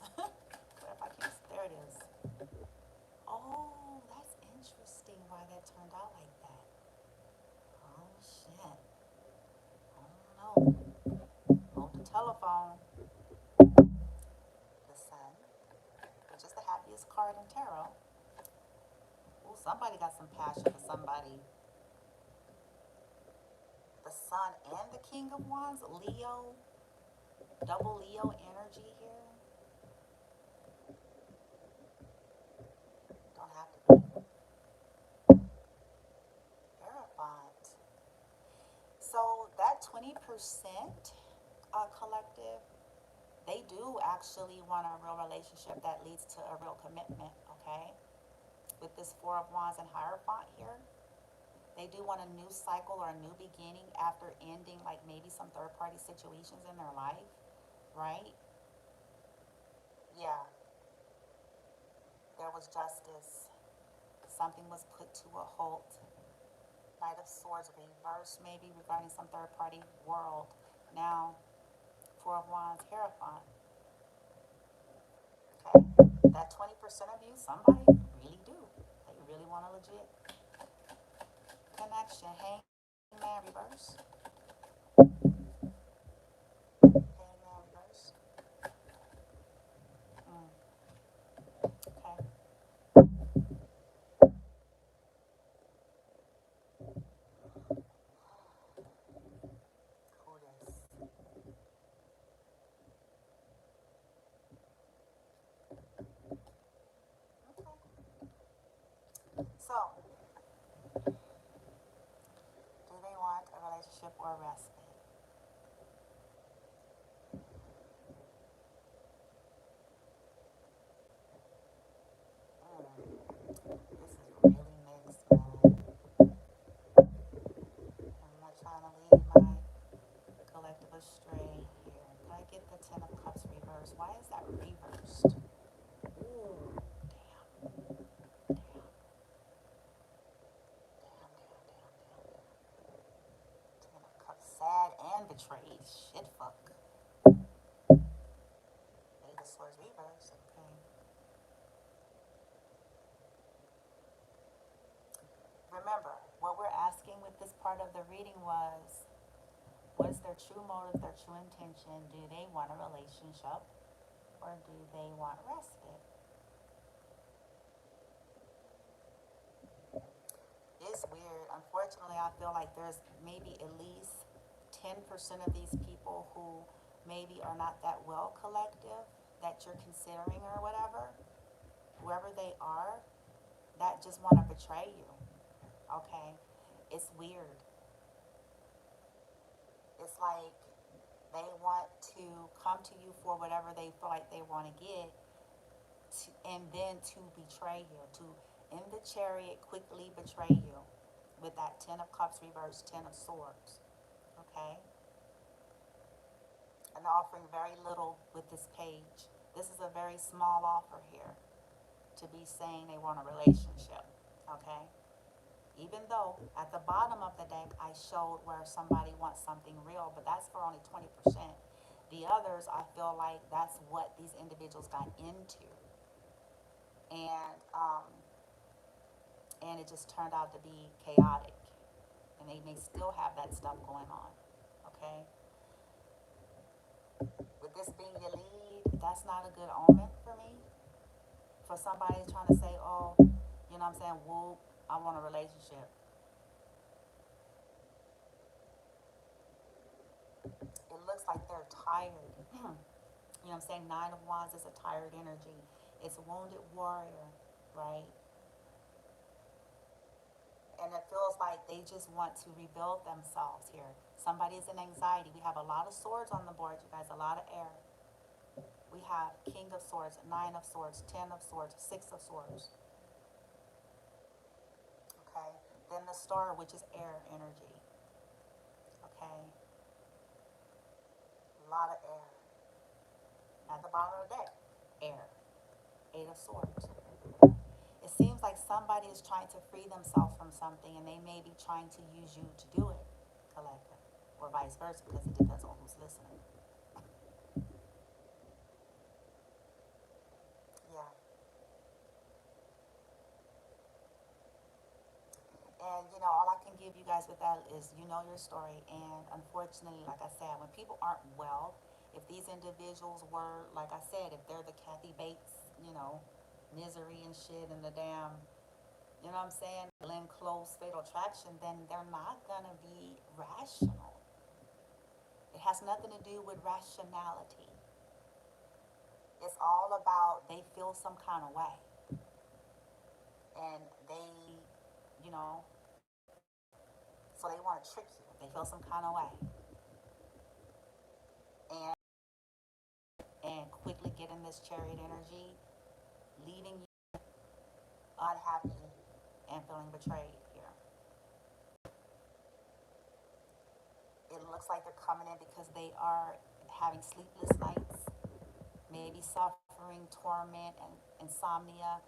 Clarify King. There it is. Oh, that's interesting why that turned out like that. Oh, shit. I don't know. Hold the telephone. The Sun, which is the happiest card in tarot. Ooh, somebody got some passion for somebody. The Sun and the King of Wands, Leo, double Leo energy here. Don't have to be. Verified. So that 20% collective, they do actually want a real relationship that leads to a real commitment, okay? With this Four of Wands and Hierophant here, they do want a new cycle or a new beginning after ending like maybe some third party situations in their life, right? Yeah, there was justice. Something was put to a halt. Knight of Swords reversed, maybe regarding some third party world. Now, Four of Wands, Hierophant. Okay, that 20% of you, somebody really do. They really want a legit connection. Hangman reverse. Hangman reverse. Okay. Who this? Okay. So, do they want a relationship or a respite? This is really mixed, man. I'm not trying to lead my collective astray here. Could I get the Ten of Cups reversed? Why is that reversed? Ooh, damn, damn, damn, damn, damn, damn. Ten of Cups, sad and betrayed. Shit, fuck. Eight of Swords reversed. Okay. Remember, what we're asking with this part of the reading was, what is their true motive, their true intention? Do they want a relationship or do they want respite? It's weird. Unfortunately, I feel like there's maybe at least 10% of these people who maybe are not that well collective that you're considering or whatever, whoever they are, that just want to betray you. Okay? It's weird. It's like they want to come to you for whatever they feel like they want to get, and then to betray you, to in the Chariot quickly betray you with that Ten of Cups reversed, Ten of Swords. Okay? And offering very little with this page. This is a very small offer here to be saying they want a relationship. Okay? Even though at the bottom of the deck I showed where somebody wants something real, but that's for only 20%. The others, I feel like that's what these individuals got into. And and it just turned out to be chaotic. And they may still have that stuff going on. Okay? With this being your lead, that's not a good omen for me. For somebody trying to say, oh, you know what I'm saying, whoop, I want a relationship. It looks like they're tired. You know what I'm saying? Nine of Wands is a tired energy. It's a wounded warrior. right? And it feels like they just want to rebuild themselves here. Somebody's in anxiety. We have a lot of swords on the board, you guys, a lot of air. We have King of Swords, Nine of Swords, Ten of Swords, Six of Swords. Okay. Then the Star, which is air energy. Okay. A lot of air. At the bottom of the deck, air. Eight of Swords. It seems like somebody is trying to free themselves from something and they may be trying to use you to do it, collective, or vice versa, because it depends on who's listening. Yeah. And all I can give you guys with that is your story. And unfortunately, like I said, when people aren't well, if these individuals were, like I said, if they're the Kathy Bates, misery and shit and the damn, what I'm saying, Glenn Close fatal attraction, then they're not gonna be rational. It has nothing to do with rationality. It's all about they feel some kind of way. And you know, so they want to trick you. They feel some kind of way. And quickly get in this chariot energy, leaving you unhappy and feeling betrayed here. It looks like they're coming in because they are having sleepless nights, maybe suffering torment and insomnia,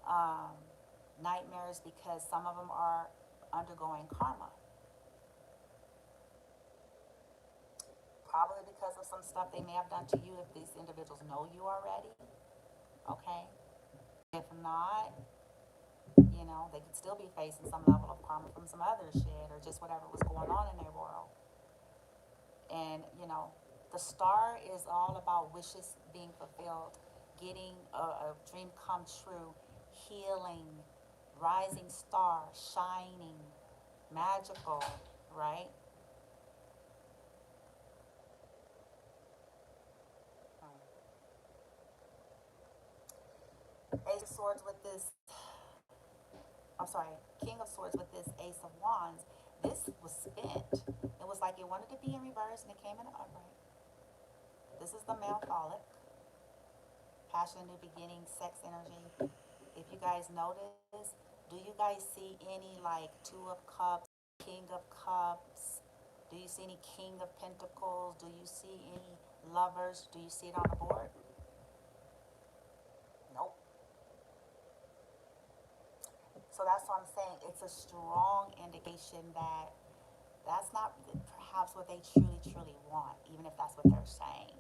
um, nightmares, because some of them are undergoing karma. Probably because of some stuff they may have done to you if these individuals know you already. Okay? If not, they could still be facing some level of karma from some other shit or just whatever was going on in their world. And, the star is all about wishes being fulfilled, getting a dream come true, healing, rising star, shining, magical, right? Ace of Swords with this, I'm sorry, King of Swords with this Ace of Wands. This was spent. It was like it wanted to be in reverse and it came in an upright. This is the male phallic, passion, new beginning, sex energy. If you guys notice, do you guys see any like Two of Cups, King of Cups? Do you see any King of Pentacles? Do you see any lovers? Do you see it on the board? Nope. So that's what I'm saying. It's a strong indication that that's not perhaps what they truly, truly want, even if that's what they're saying.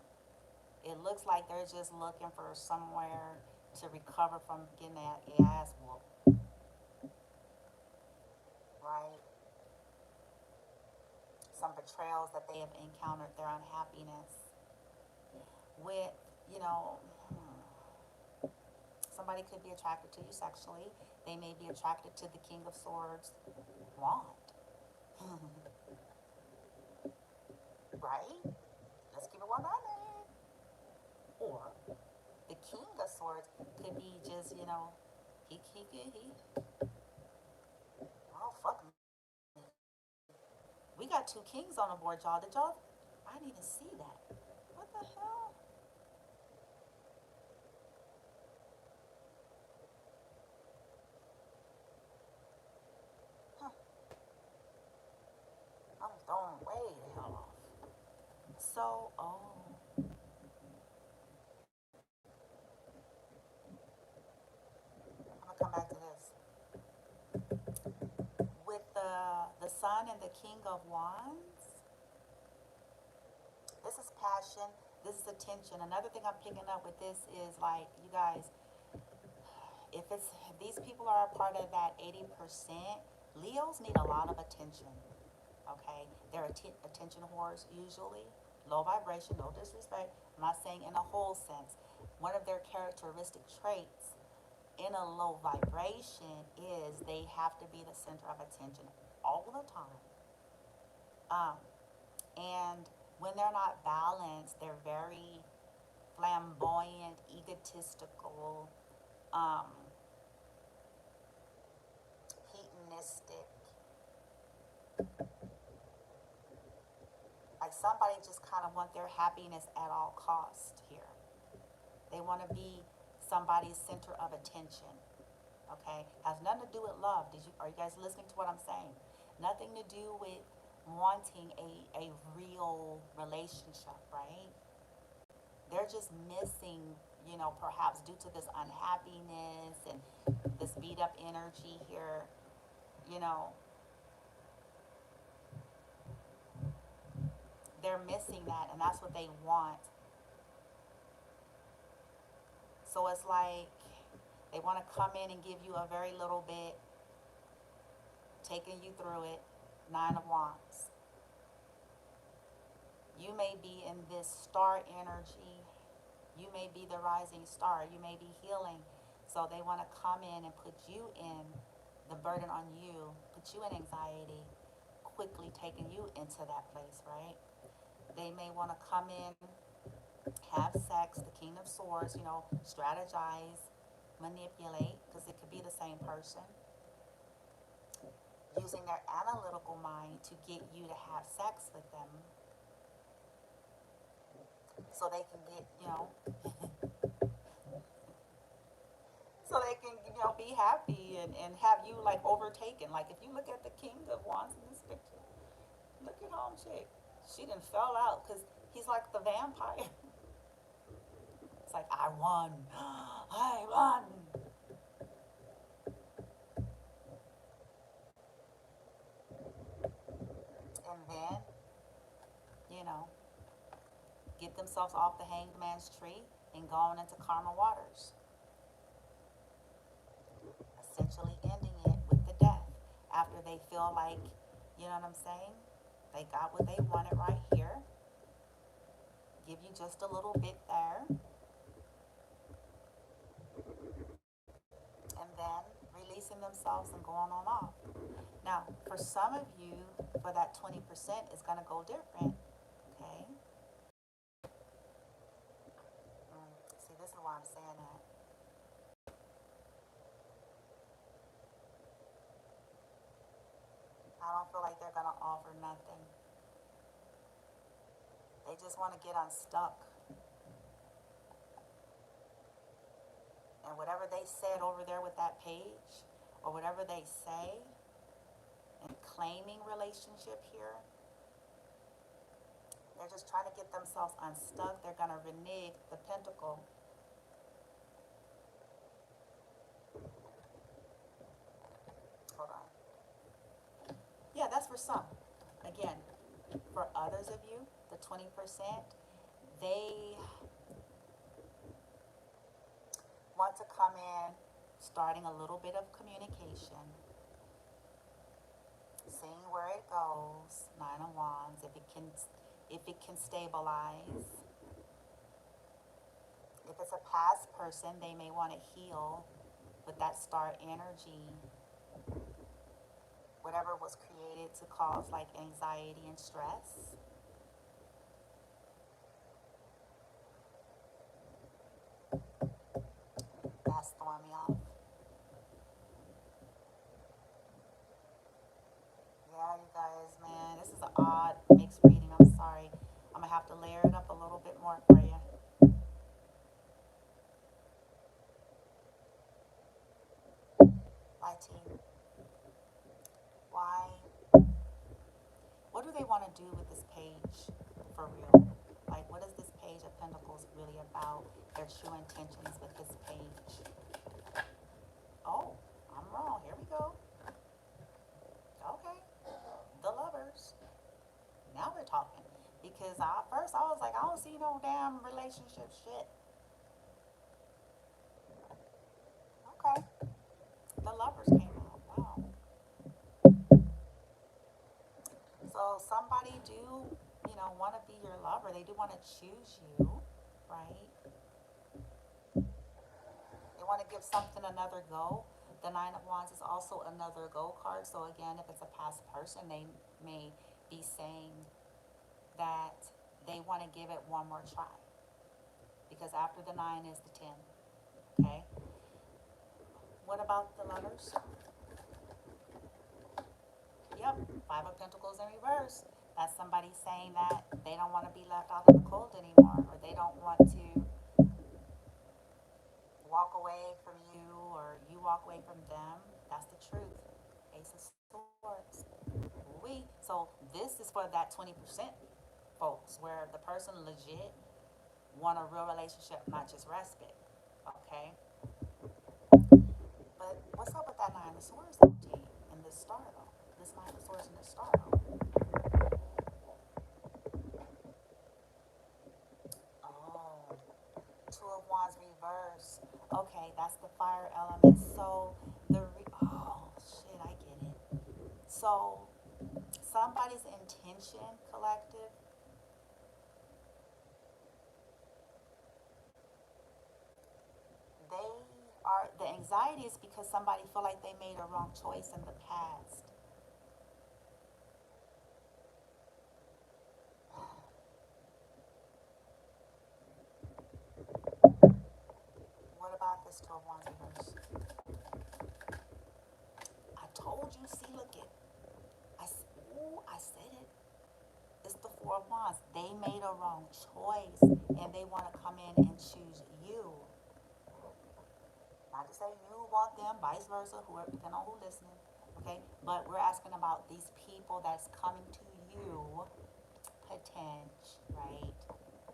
It looks like they're just looking for somewhere to recover from getting that ass whooped, right? Some betrayals that they have encountered, their unhappiness with, you know, somebody could be attracted to you sexually. They may be attracted to the King of Swords wand, right? Let's keep it 100. Or the King of Swords could be just, oh, fuck me. We got two kings on the board, y'all. Did y'all? I didn't even see that. What the hell? Huh. I'm throwing way the hell off. So, I'm gonna come back to this. With the Sun and the King of Wands, this is passion. This is attention. Another thing I'm picking up with this is like, you guys, if these people are a part of that 80%, Leos need a lot of attention. Okay, they're attention whores usually. Low vibration, no disrespect. I'm not saying in a whole sense. One of their characteristic traits in a low vibration is they have to be the center of attention all the time. Um, and when they're not balanced, they're very flamboyant, egotistical, um, materialistic. Like somebody just kind of want their happiness at all cost here. They want to be somebody's center of attention. Okay, has nothing to do with love. Are you guys listening to what I'm saying? Nothing to do with wanting a real relationship, right? They're just missing, perhaps due to this unhappiness and this beat up energy here, you know, they're missing that, and that's what they want. So it's like they want to come in and give you a very little bit, taking you through it. Nine of Wands. You may be in this star energy. You may be the rising star. You may be healing. So they want to come in and put you in the burden on you, put you in anxiety, quickly taking you into that place, right? They may want to come in, have sex, the King of Swords, strategize, manipulate, because it could be the same person, using their analytical mind to get you to have sex with them so they can get, so they can, be happy and have you like overtaken. Like if you look at the King of Wands in this picture, look at home chick. She done fell out because he's like the vampire. It's like, I won. I won. And then, you know, get themselves off the hanged man's tree and going into karma waters. Essentially ending it with the death. After they feel like, you know what I'm saying? They got what they wanted right here. Give you just a little bit there. And then releasing themselves and going on off. Now, for some of you, for that 20%, it's going to go different. Okay? See, this is why I'm saying that. I don't feel like they're going to offer nothing. They just want to get unstuck. And whatever they said over there with that page, or whatever they say, in claiming relationship here, they're just trying to get themselves unstuck. They're going to renege the pentacle. Hold on. Yeah, that's for some. Again, for others of you, the 20%, they want to come in starting a little bit of communication, seeing where it goes. Nine of Wands, if it can stabilize. If it's a past person, they may want to heal with that star energy, whatever was created to cause like anxiety and stress. That's throwing me off. Yeah, you guys, man, this is an odd mixed reading. I'm sorry. I'm going to have to layer it up a little bit more for you. My team. Why? What do they want to do with this page for real? Like, what is this page of Pentacles really about? Their true intentions with this page. Oh, I'm wrong. Here we go. Okay. The Lovers. Now we're talking. Because at first I was like, I don't see no damn relationship shit. Okay. The Lovers came out. Wow. So somebody do, want to be your lover. They do want to choose you, right? They want to give something another go. The Nine of Wands is also another go card. So again, if it's a past person, they may be saying that they want to give it one more try. Because after the 9 is the 10. Okay? What about the Lovers? Yep, Five of Pentacles in reverse. That's somebody saying that they don't want to be left out in the cold anymore, or they don't want to walk away from you, or you walk away from them. That's the truth. Ace of Swords. So this is for that 20%, folks, where the person legit want a real relationship, not just respite. Okay? But what's up with that Nine of Swords, though, team? And this star, though. This Nine of Swords and this star, though. Oh, Two of Wands reverse. Okay, that's the fire element. So oh shit, I get it. So somebody's intention, collective, they the anxiety is because somebody feel like they made a wrong choice in the past. What about this 12 Wands reverse? I told you, see, look it. I said it. It's the Four of Wands. They made a wrong choice and they want to come in and choose you. Not to say you want them, vice versa, whoever, depending on who's listening. Okay? But we're asking about these people that's coming to you, potential, right?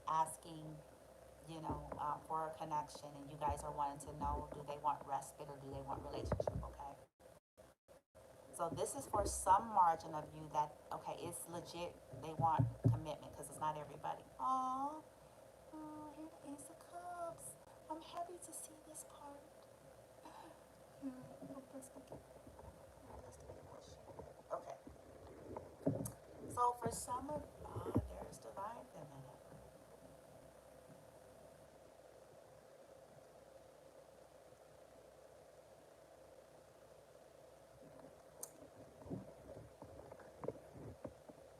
Asking, for a connection, and you guys are wanting to know, do they want respite or do they want relationship, okay? So this is for some margin of you that, okay, it's legit, they want commitment, because it's not everybody. Aww, oh, here the Ace of Cups. I'm happy to see this part. Okay, so for some of, there's divine feminine.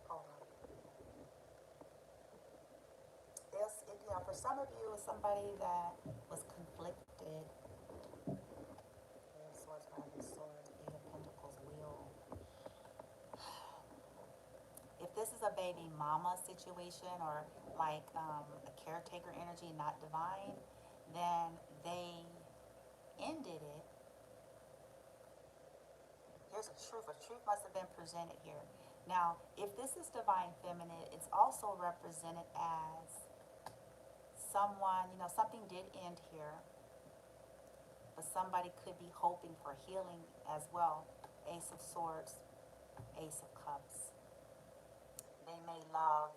Hold on. For some of you, it's somebody that was conflicted. Swords, Five of Swords, Eight of Pentacles, Wheel. If this is a baby mama situation, or like a caretaker energy, not divine, then they ended it. Here's a truth. A truth must have been presented here. Now, if this is divine feminine, it's also represented as someone, something did end here, but somebody could be hoping for healing as well. Ace of Swords, Ace of Cups. They may love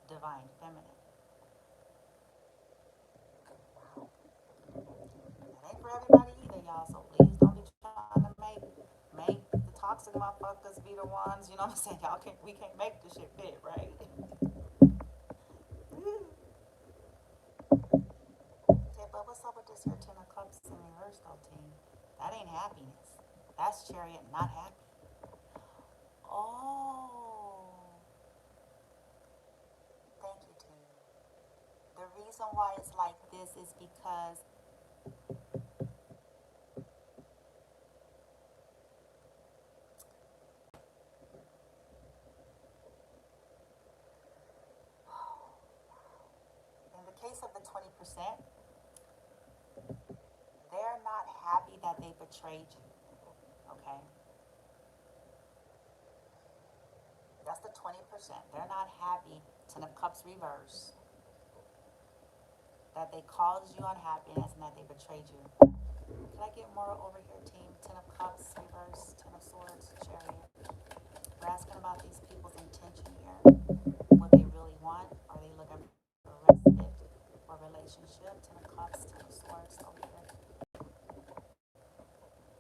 divine feminine. Wow. That ain't for everybody either, y'all. So please don't be trying to make the toxic motherfuckers be the ones. You know what I'm saying? We can't make this shit fit, right? Okay, but what's up with this here Ten of Cups in reverse, though, team? That ain't happiness. That's Chariot, not happy. Oh, thank you, team. The reason why it's like this is because in the case of the 20%, they're not happy that they betrayed you. Okay? That's the 20%. They're not happy. Ten of Cups reverse. That they caused you unhappiness and that they betrayed you. Can I get more over here, team? Ten of Cups reverse. Ten of Swords, Chariot. We're asking about these people's intention here. What they really want. Are they looking for respite or relationship? Ten of Cups, Ten of Swords over here.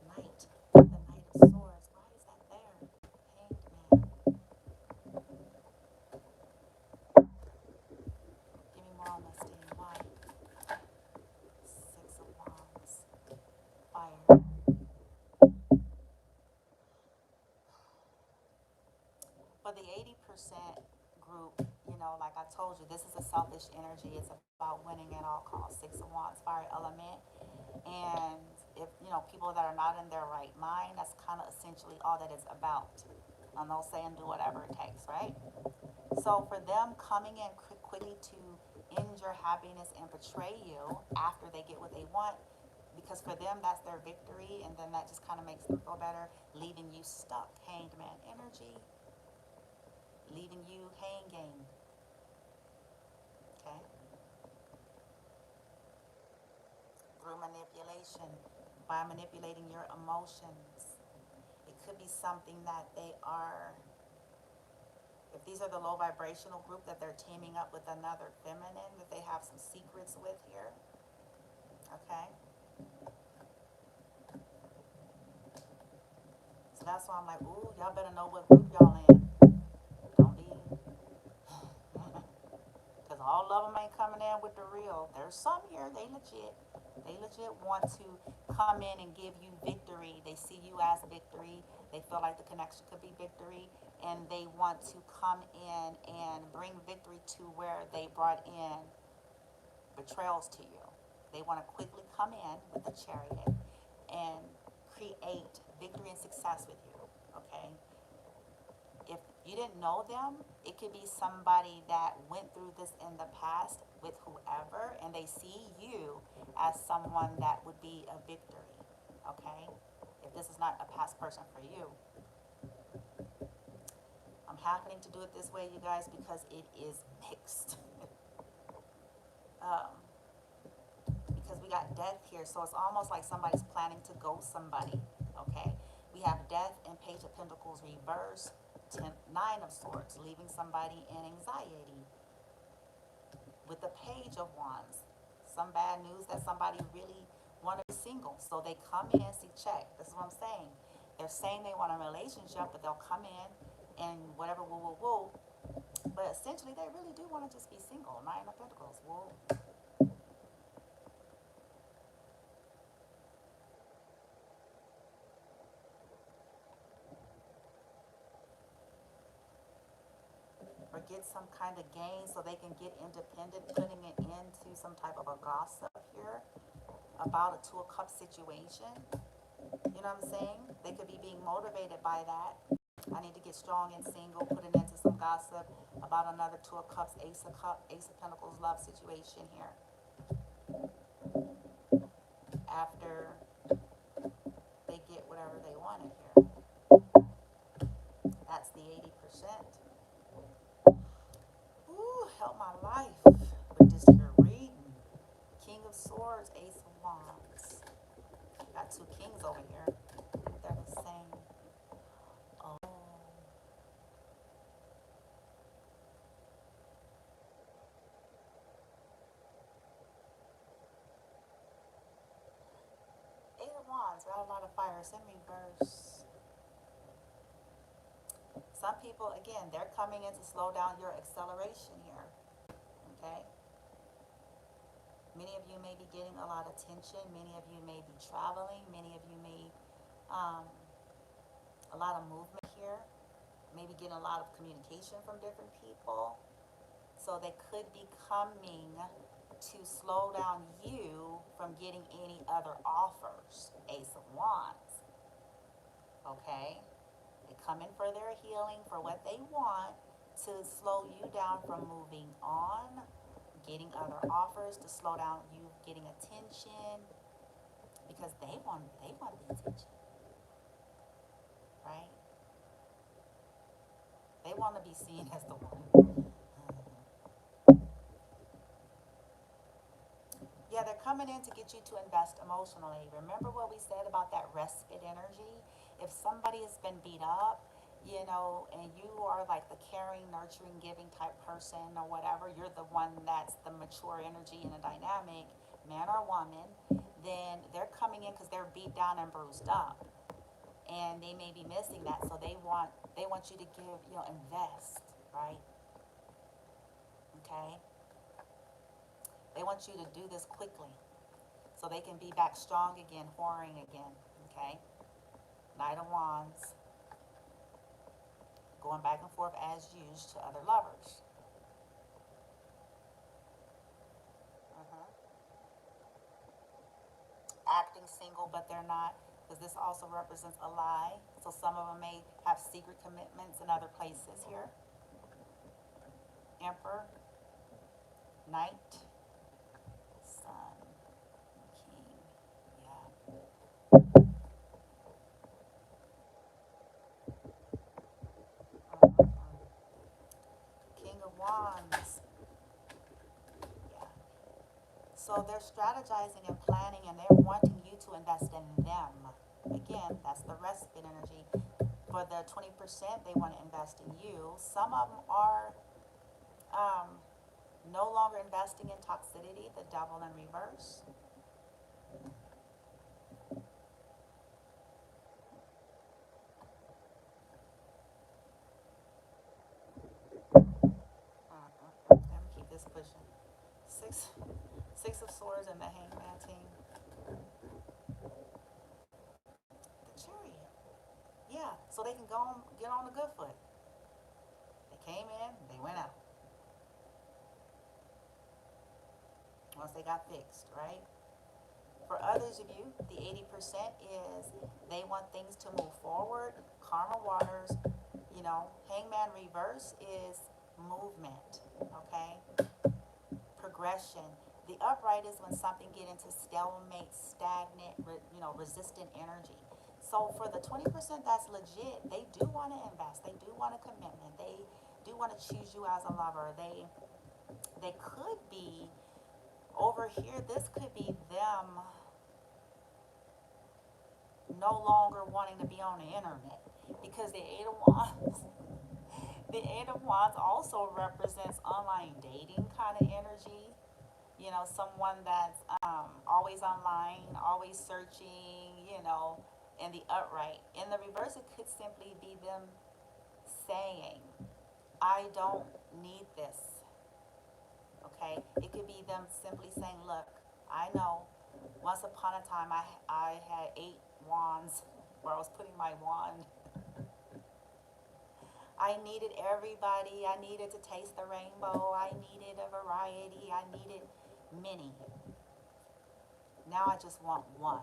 Knight. The Knight of Swords. Why is that there? Hanged Man. Give me more on this, team. Why? Six of Wands. Fire. For the 80% group, like I told you, this is a selfish energy. It's about winning at all costs. Six of Wands, fire element. And if, people that are not in their right mind. That's kind of essentially all that it's about. And they'll say and do whatever it takes, right? So for them coming in quickly to end your happiness and betray you after they get what they want, because for them that's their victory, and then that just kind of makes them feel better, leaving you stuck, hanged man energy, leaving you hanging, okay? Through manipulation, by manipulating your emotions. It could be something that they are, if these are the low vibrational group, that they're teaming up with another feminine that they have some secrets with here, okay? So that's why I'm like, ooh, y'all better know what group y'all in. Don't be, because all of them ain't coming in with the real. There's some here, they legit. They legit want to come in and give you victory. They see you as victory. They feel like the connection could be victory. And they want to come in and bring victory to where they brought in betrayals to you. They want to quickly come in with the chariot and create victory and success with you, okay? If you didn't know them, it could be somebody that went through this in the past with whoever, and they see you as someone that would be a victory, okay? If this is not a past person for you. I'm happening to do it this way, you guys, because it is mixed. Because we got death here, so it's almost like somebody's planning to ghost somebody, okay? We have death and Page of Pentacles reverse, Nine of Swords, leaving somebody in anxiety. With the Page of Wands, some bad news that somebody really wanted to be single. So they come in, see, check, this is what I'm saying. They're saying they want a relationship, but they'll come in and whatever, woo, woo, woo. But essentially, they really do want to just be single. Nine of Pentacles, woo. Or get some kind of gain so they can get independent, putting it into some type of a gossip here about a Two of Cups situation. You know what I'm saying? They could be being motivated by that. I need to get strong and single, put it into some gossip about another Two of Cups, Ace of Pentacles love situation here. After they get whatever they wanted here. That's the 80%. Ooh, help my life with this here reading. King of Swords, Ace of Wands. Got two kings over here. They're the same. Oh. Eight of Wands, got a lot of fire. It's in reverse. Some people, again, they're coming in to slow down your acceleration here. Okay? Many of you may be getting a lot of tension. Many of you may be traveling. Many of you may, a lot of movement here. Maybe getting a lot of communication from different people. So they could be coming to slow down you from getting any other offers. Ace of Wands. Okay? They come in for their healing, for what they want, to slow you down from moving on, getting other offers, to slow down you getting attention, because they want the attention, right? They want to be seen as the one. Yeah, they're coming in to get you to invest emotionally. Remember what we said about that respite energy? If somebody has been beat up, and you are like the caring, nurturing, giving type person or whatever, you're the one that's the mature energy in a dynamic, man or woman, then they're coming in because they're beat down and bruised up. And they may be missing that, so they want you to give, invest, right? Okay? They want you to do this quickly so they can be back strong again, whoring again, okay? Knight of Wands, going back and forth as used to other lovers. Acting single people, but they're not, because this also represents a lie. So some of them may have secret commitments in other places here. Emperor, Knight, Sun, King, yeah. King of Wands, yeah. So they're strategizing and planning, and they're wanting you to invest in them. Again, that's the respite energy. For the 20%, they want to invest in you. Some of them are um, no longer investing in toxicity, the devil in reverse. Let me keep this pushing. Six of Swords and the Hangman team. The Chariot. Yeah, so they can go on, get on the good foot. They came in, they went out. Once they got fixed, right? For others of you, the 80% is they want things to move forward. Karma waters, Hangman reverse is movement, okay? Progression. The upright is when something get into stalemate, stagnant, resistant energy. So for the 20% that's legit, they do want to invest. They do want a commitment. They do want to choose you as a lover. They could be over here. This could be them no longer wanting to be on the internet, because the Eight of Wands, the Eight of Wands also represents online dating kind of energy. Someone that's always online, always searching, in the upright. In the reverse, it could simply be them saying, I don't need this. Okay? It could be them simply saying, look, I know once upon a time I had 8 wands where I was putting my wand. I needed everybody. I needed to taste the rainbow. I needed a variety. I needed many. Now I just want one.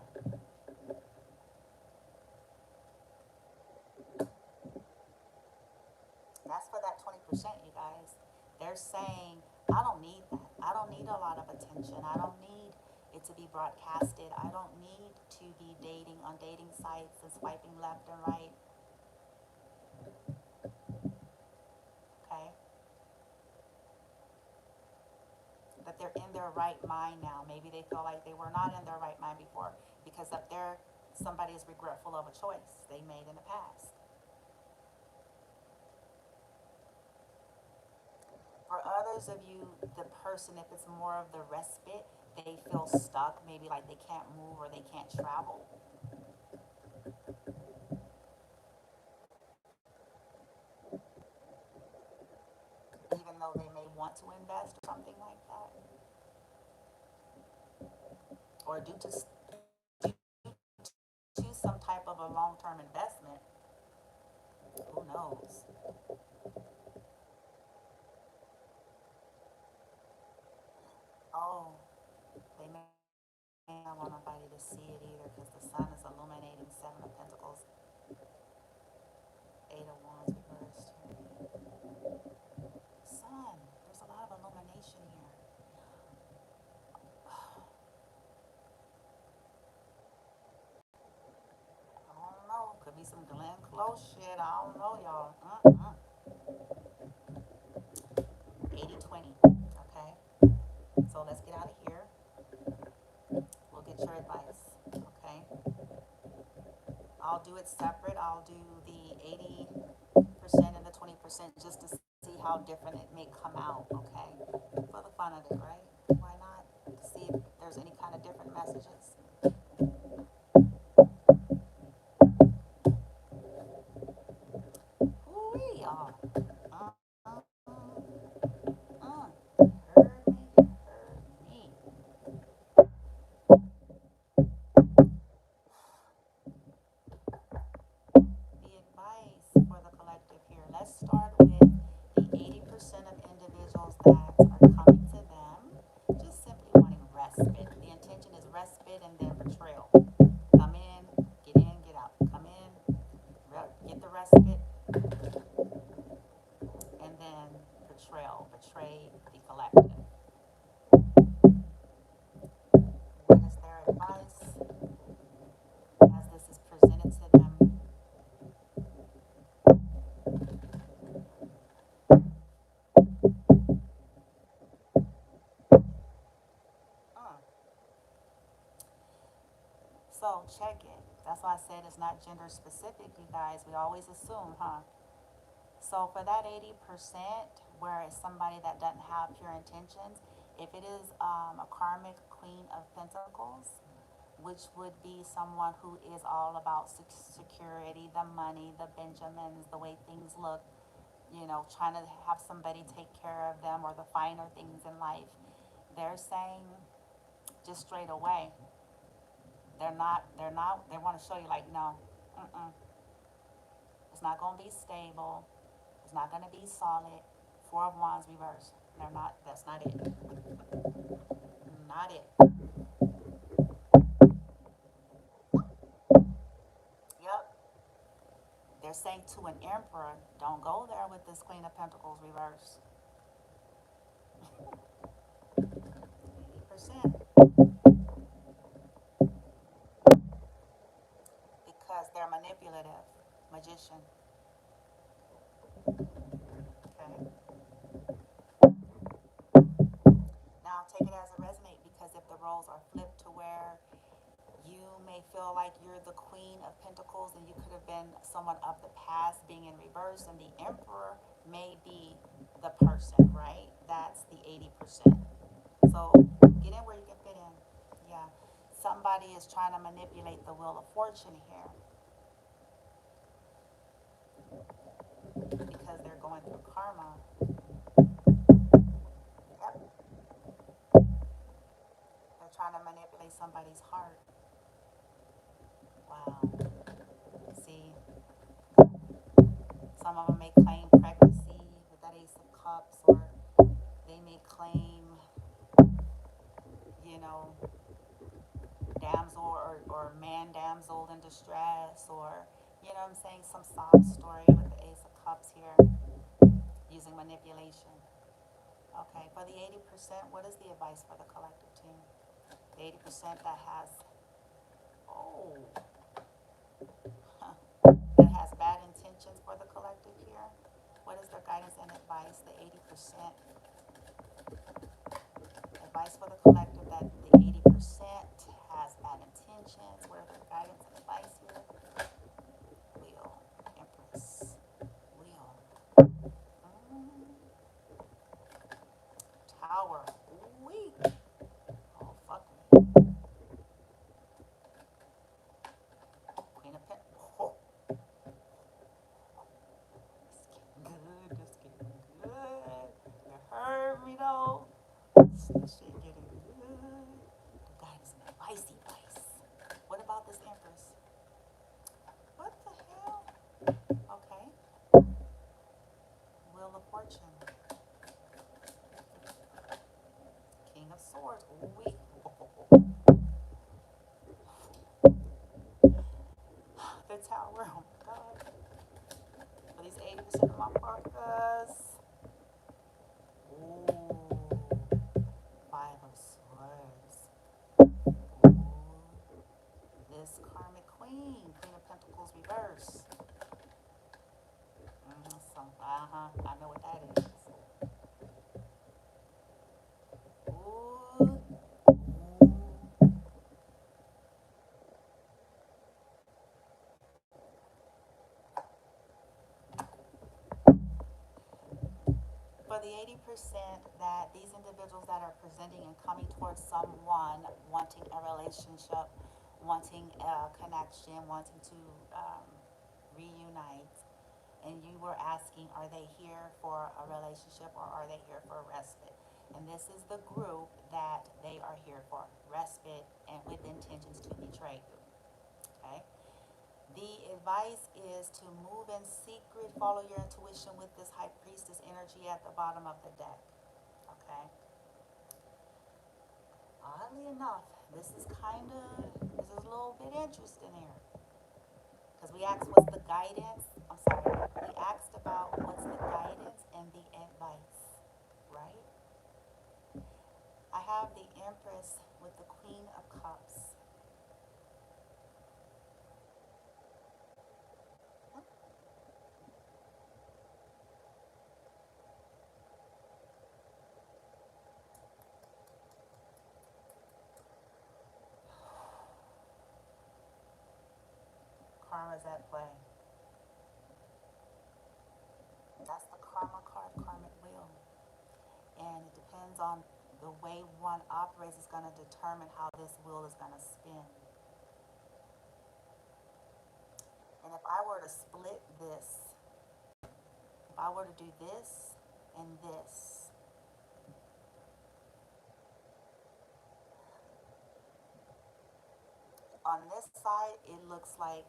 That's for that 20%, you guys. They're saying, I don't need that. I don't need a lot of attention. I don't need it to be broadcasted. I don't need to be dating on dating sites and swiping left and right. Okay? That they're in their right mind now. Maybe they feel like they were not in their right mind before, because up there, somebody is regretful of a choice they made in the past. For others of you, the person, if it's more of the respite, they feel stuck, maybe like they can't move or they can't travel. Even though they may want to invest or something like that. Or due to some type of a long-term investment, who knows? Oh, they may not want nobody to see it either, because the sun is illuminating 7 of Pentacles, 8 of Wands reversed. Sun, there's a lot of illumination here. I don't know, could be some Glenn Close shit, I don't know, y'all. 80-20, okay? So let's get out of here. We'll get your advice, okay? I'll do it separate. I'll do the 80% and the 20% just to see how different it may come out, okay? For the fun of it, right? Why not? To see if there's any kind of different messages. Ooh-wee, y'all. Heard me, heard me. The advice for the collective here. Let's start with the 80% of individuals that are coming to them just simply wanting respite. The intention is respite, and betrayed the collective. What is their advice as this is presented to them? Mm. So check it. That's why I said it's not gender specific, you guys. We always assume, huh? So for that 80%, where it's somebody that doesn't have pure intentions, if it is a karmic queen of pentacles, which would be someone who is all about security, the money, the Benjamins, the way things look, trying to have somebody take care of them or the finer things in life, they're saying just straight away, they want to show you like, no, it's not going to be stable. It's not going to be solid. Four of Wands reverse. That's not it. Not it. Yep. They're saying to an emperor, don't go there with this Queen of Pentacles reverse. 80%. Because they're manipulative. Magician. Okay. Now take it as it resonates, because if the roles are flipped to where you may feel like you're the Queen of Pentacles and you could have been someone of the past being in reverse, and the Emperor may be the person, right? That's the 80%. So get in where you can fit in. Yeah. Somebody is trying to manipulate the wheel of fortune here because they're going through karma. Yep. They're trying to manipulate somebody's heart. Wow. See, some of them may claim pregnancy with that Ace of Cups, or they may claim, you know, damsel or man damsel in distress, or, you know what I'm saying, some sob story with the Ace of Cups here, using manipulation. Okay, for the 80%, what is the advice for the collective team? The 80% that has, oh, that has bad intentions for the collective here. What is their guidance and advice? The 80% advice for the collective, that the 80% has bad intentions. What are their guidance and advice here? Wheel, Empress, Wheel, Tower, weak. Oh, fuck me. Queen of Pentacles. Oh, it's getting good. It's getting good. You heard me though. This shit getting good. The guidance and advice. What about this Empress? What the hell? Okay. Wheel of Fortune. King of Swords. Ooh, wee. The Tower. Oh my God. For these 80% of my motherfuckers. Ooh. Five of Swords. Ooh. This Karmic Queen. Queen of Pentacles reverse. I know what that is. Ooh. For the 80% that these individuals that are presenting and coming towards someone wanting a relationship, wanting a connection, wanting to reunite, and you were asking, are they here for a relationship or are they here for a respite? And this is the group that they are here for respite and with intentions to betray you. Okay? The advice is to move in secret, follow your intuition with this High Priestess energy at the bottom of the deck. Okay? Oddly enough, this is a little bit interesting here. Because we asked what's the guidance, we asked about what's the guidance and the advice. right? I have the Empress with the Queen of Cups. Karma's at play. That's the karma card, karmic wheel. And it depends on the way one operates is going to determine how this wheel is going to spin. And if I were to split this, if I were to do this and this, on this side it looks like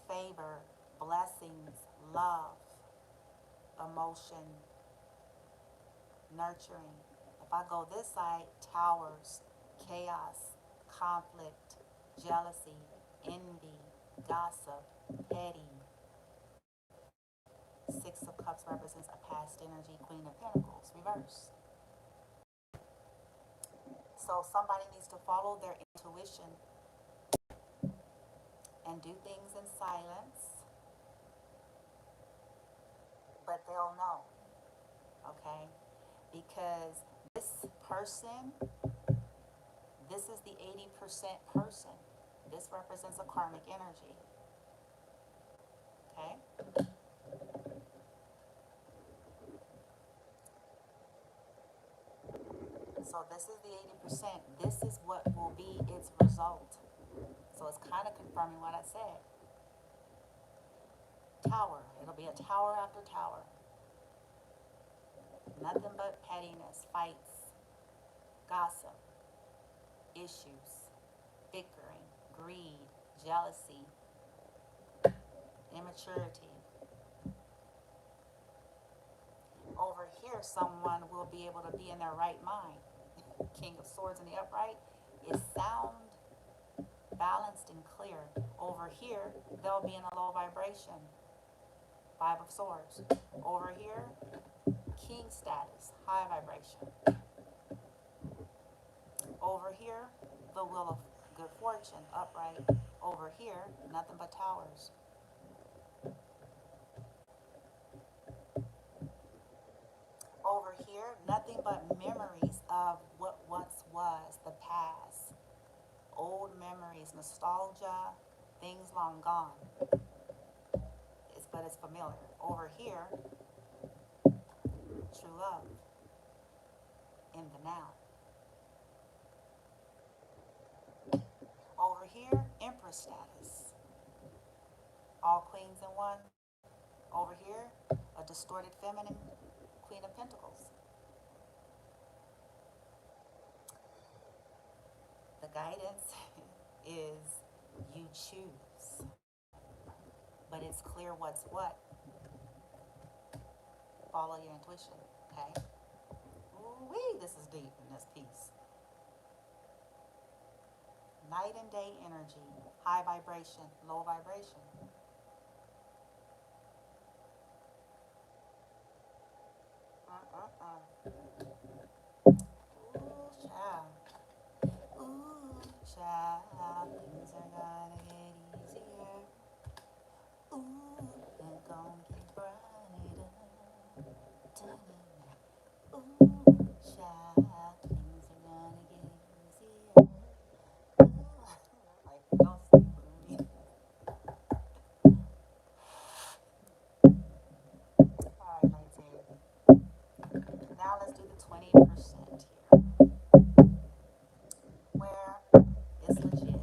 favor, blessings, love, emotion, nurturing. If I go this side, towers, chaos, conflict, jealousy, envy, gossip, petty. Six of Cups represents a past energy, Queen of Pentacles, reverse. So somebody needs to follow their intuition and do things in silence, but they'll know, okay? Because this person, this is the 80% person. This represents a karmic energy, okay? So this is the 80%. This is what will be its result. So it's kind of confirming what I said. Tower. It'll be a tower after tower. Nothing but pettiness, fights, gossip, issues, bickering, greed, jealousy, immaturity. Over here, someone will be able to be in their right mind. King of Swords in the upright is sound, balanced, and clear. Over here, they'll be in a low vibration. Five of Swords. Over here, King status, high vibration. Over here, the Wheel of Good Fortune, upright. Over here, nothing but towers. Over here, nothing but memories of what once was, the past. Old memories, nostalgia, things long gone. But it's familiar. Over here, true love in the now. Over here, Empress status. All queens in one. Over here, a distorted feminine, Queen of Pentacles. The guidance is you choose, but it's clear what's what. Follow your intuition, okay? Ooh-wee, this is deep in this piece. Night and day energy, high vibration, low vibration. Ooh, child. Ooh, child, things are gonna get easier. Ooh, they're gonna get brighter. Ooh, child, things are gonna get easier. Ooh, like, don't sleep with me. All right, 19. Now let's do the 20% here, where it's legit.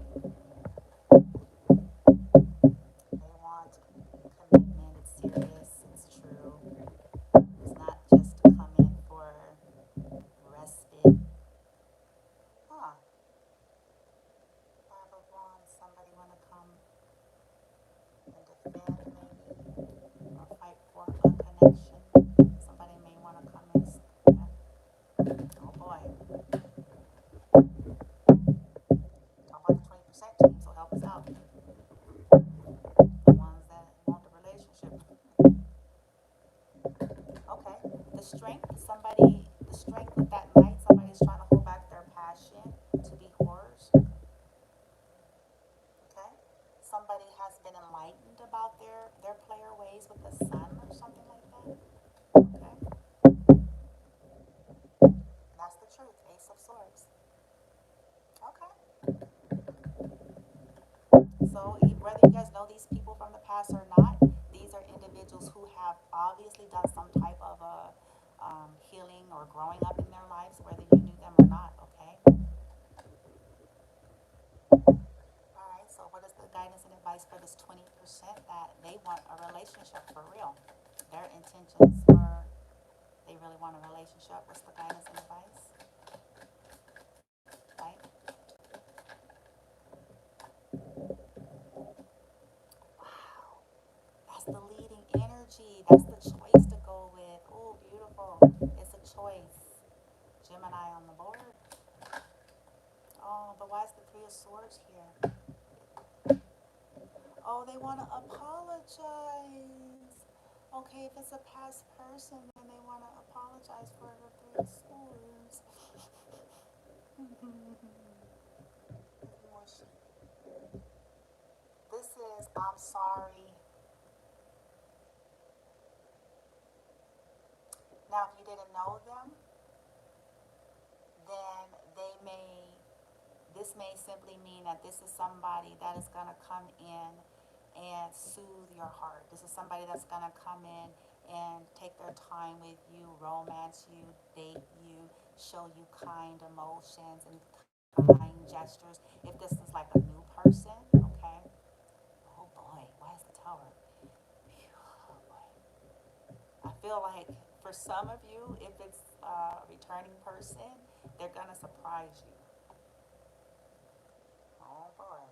enlightened about their player ways with the sun or something like that. Okay, that's the truth. Ace of Swords. Okay. So whether you guys know these people from the past or not, these are individuals who have obviously done some type of a healing or growing up in their lives, whether you knew them or not. Okay. All right. So what is the guidance and advice for this 20% that they want a relationship for real? Their intentions were they really want a relationship. What's the guidance and advice? Right. Wow. That's the leading energy. That's the choice to go with. Oh, beautiful. It's a choice. Gemini on the board. Oh, but why is the Three of Swords here? Oh, they want to apologize. Okay, if it's a past person, then they want to apologize for the Three of Swords. This is, I'm sorry. Now, if you didn't know them, then this may simply mean that this is somebody that is going to come in and soothe your heart. This is somebody that's going to come in and take their time with you, romance you, date you, show you kind emotions and kind gestures. If this is like a new person, okay? Oh boy, why is the tower? Oh boy. I feel like for some of you, if it's a returning person, they're going to surprise you. Oh boy.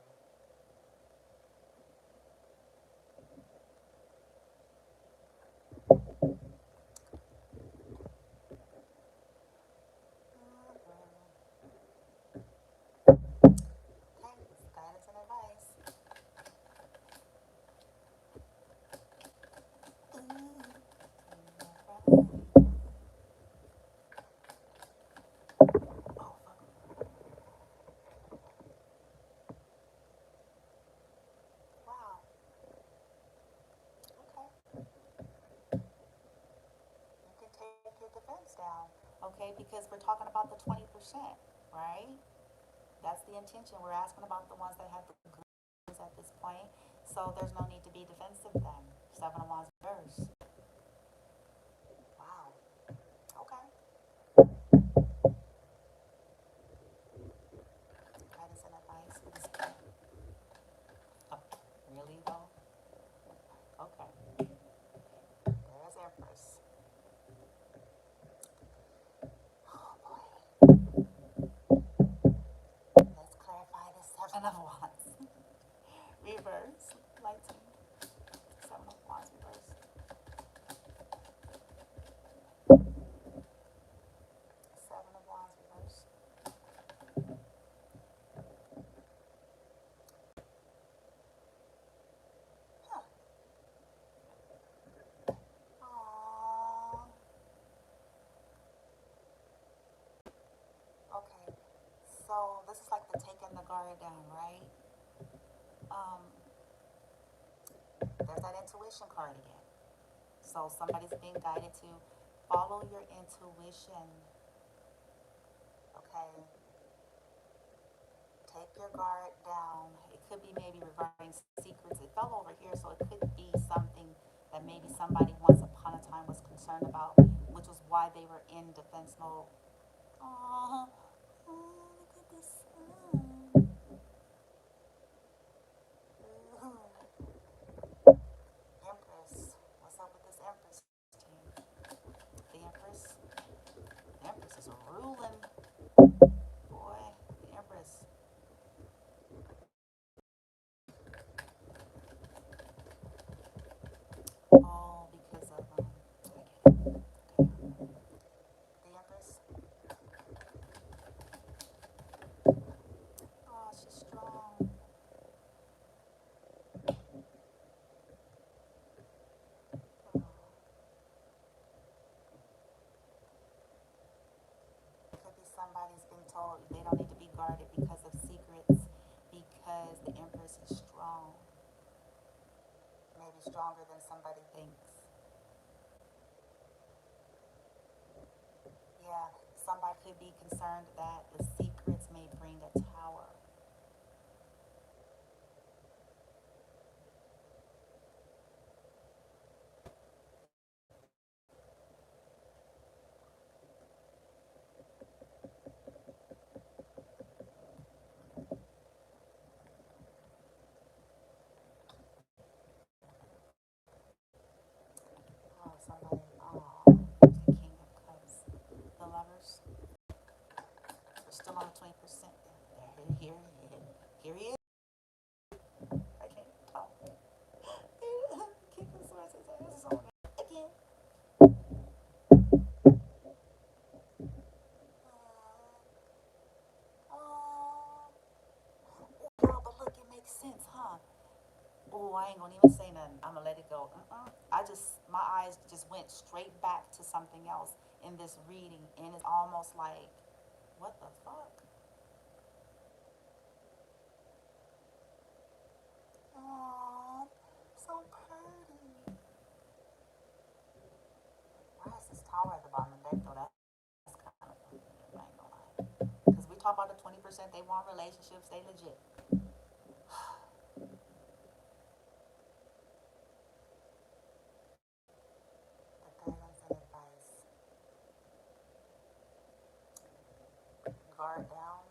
Okay, guidance and advice. Wow. Okay. You can take your defense down. Okay, because we're talking about the 20%, right? That's the intention. We're asking about the ones that have the goods at this point. So there's no need to be defensive then. Seven of Wands reverse. Wow. Okay. Guidance and advice for this. Oh, really though? Okay. There's Empress. Oh boy. Let's clarify the Seven of Wands. Reverse. Lighten. Seven of Wands reverse. Seven of Wands reverse. Huh. Aww. Okay. So this is like the taking the guard down, right? Um, there's that intuition card again. So somebody's being guided to follow your intuition. Okay. Take your guard down. It could be maybe regarding secrets. It fell over here, so it could be something that maybe somebody once upon a time was concerned about, which was why they were in defense mode. Aww. Oh, look at the sun. Empress. What's up with this Empress team? The Empress is ruling. Boy, the Empress. All because of, I get it. Okay. The Empress. stronger than somebody thinks. Yeah, somebody could be concerned that the secrets may bring a tower. Oh, somebody, the King of Cups, the Lovers. We're still on 20%. Here he is. I can't talk. King of Swords, his ass is on it again. Oh, no, but look, it makes sense, huh? Oh, I ain't gonna even say nothing. I'm gonna let it go. My eyes just went straight back to something else in this reading, and it's almost like, what the fuck? Aww, so pretty. Why is this tower at the bottom of the deck, though? That's kind of funny. I ain't gonna lie. Because we talk about the 20%, they want relationships, they legit. The guidance and advice. Guard down.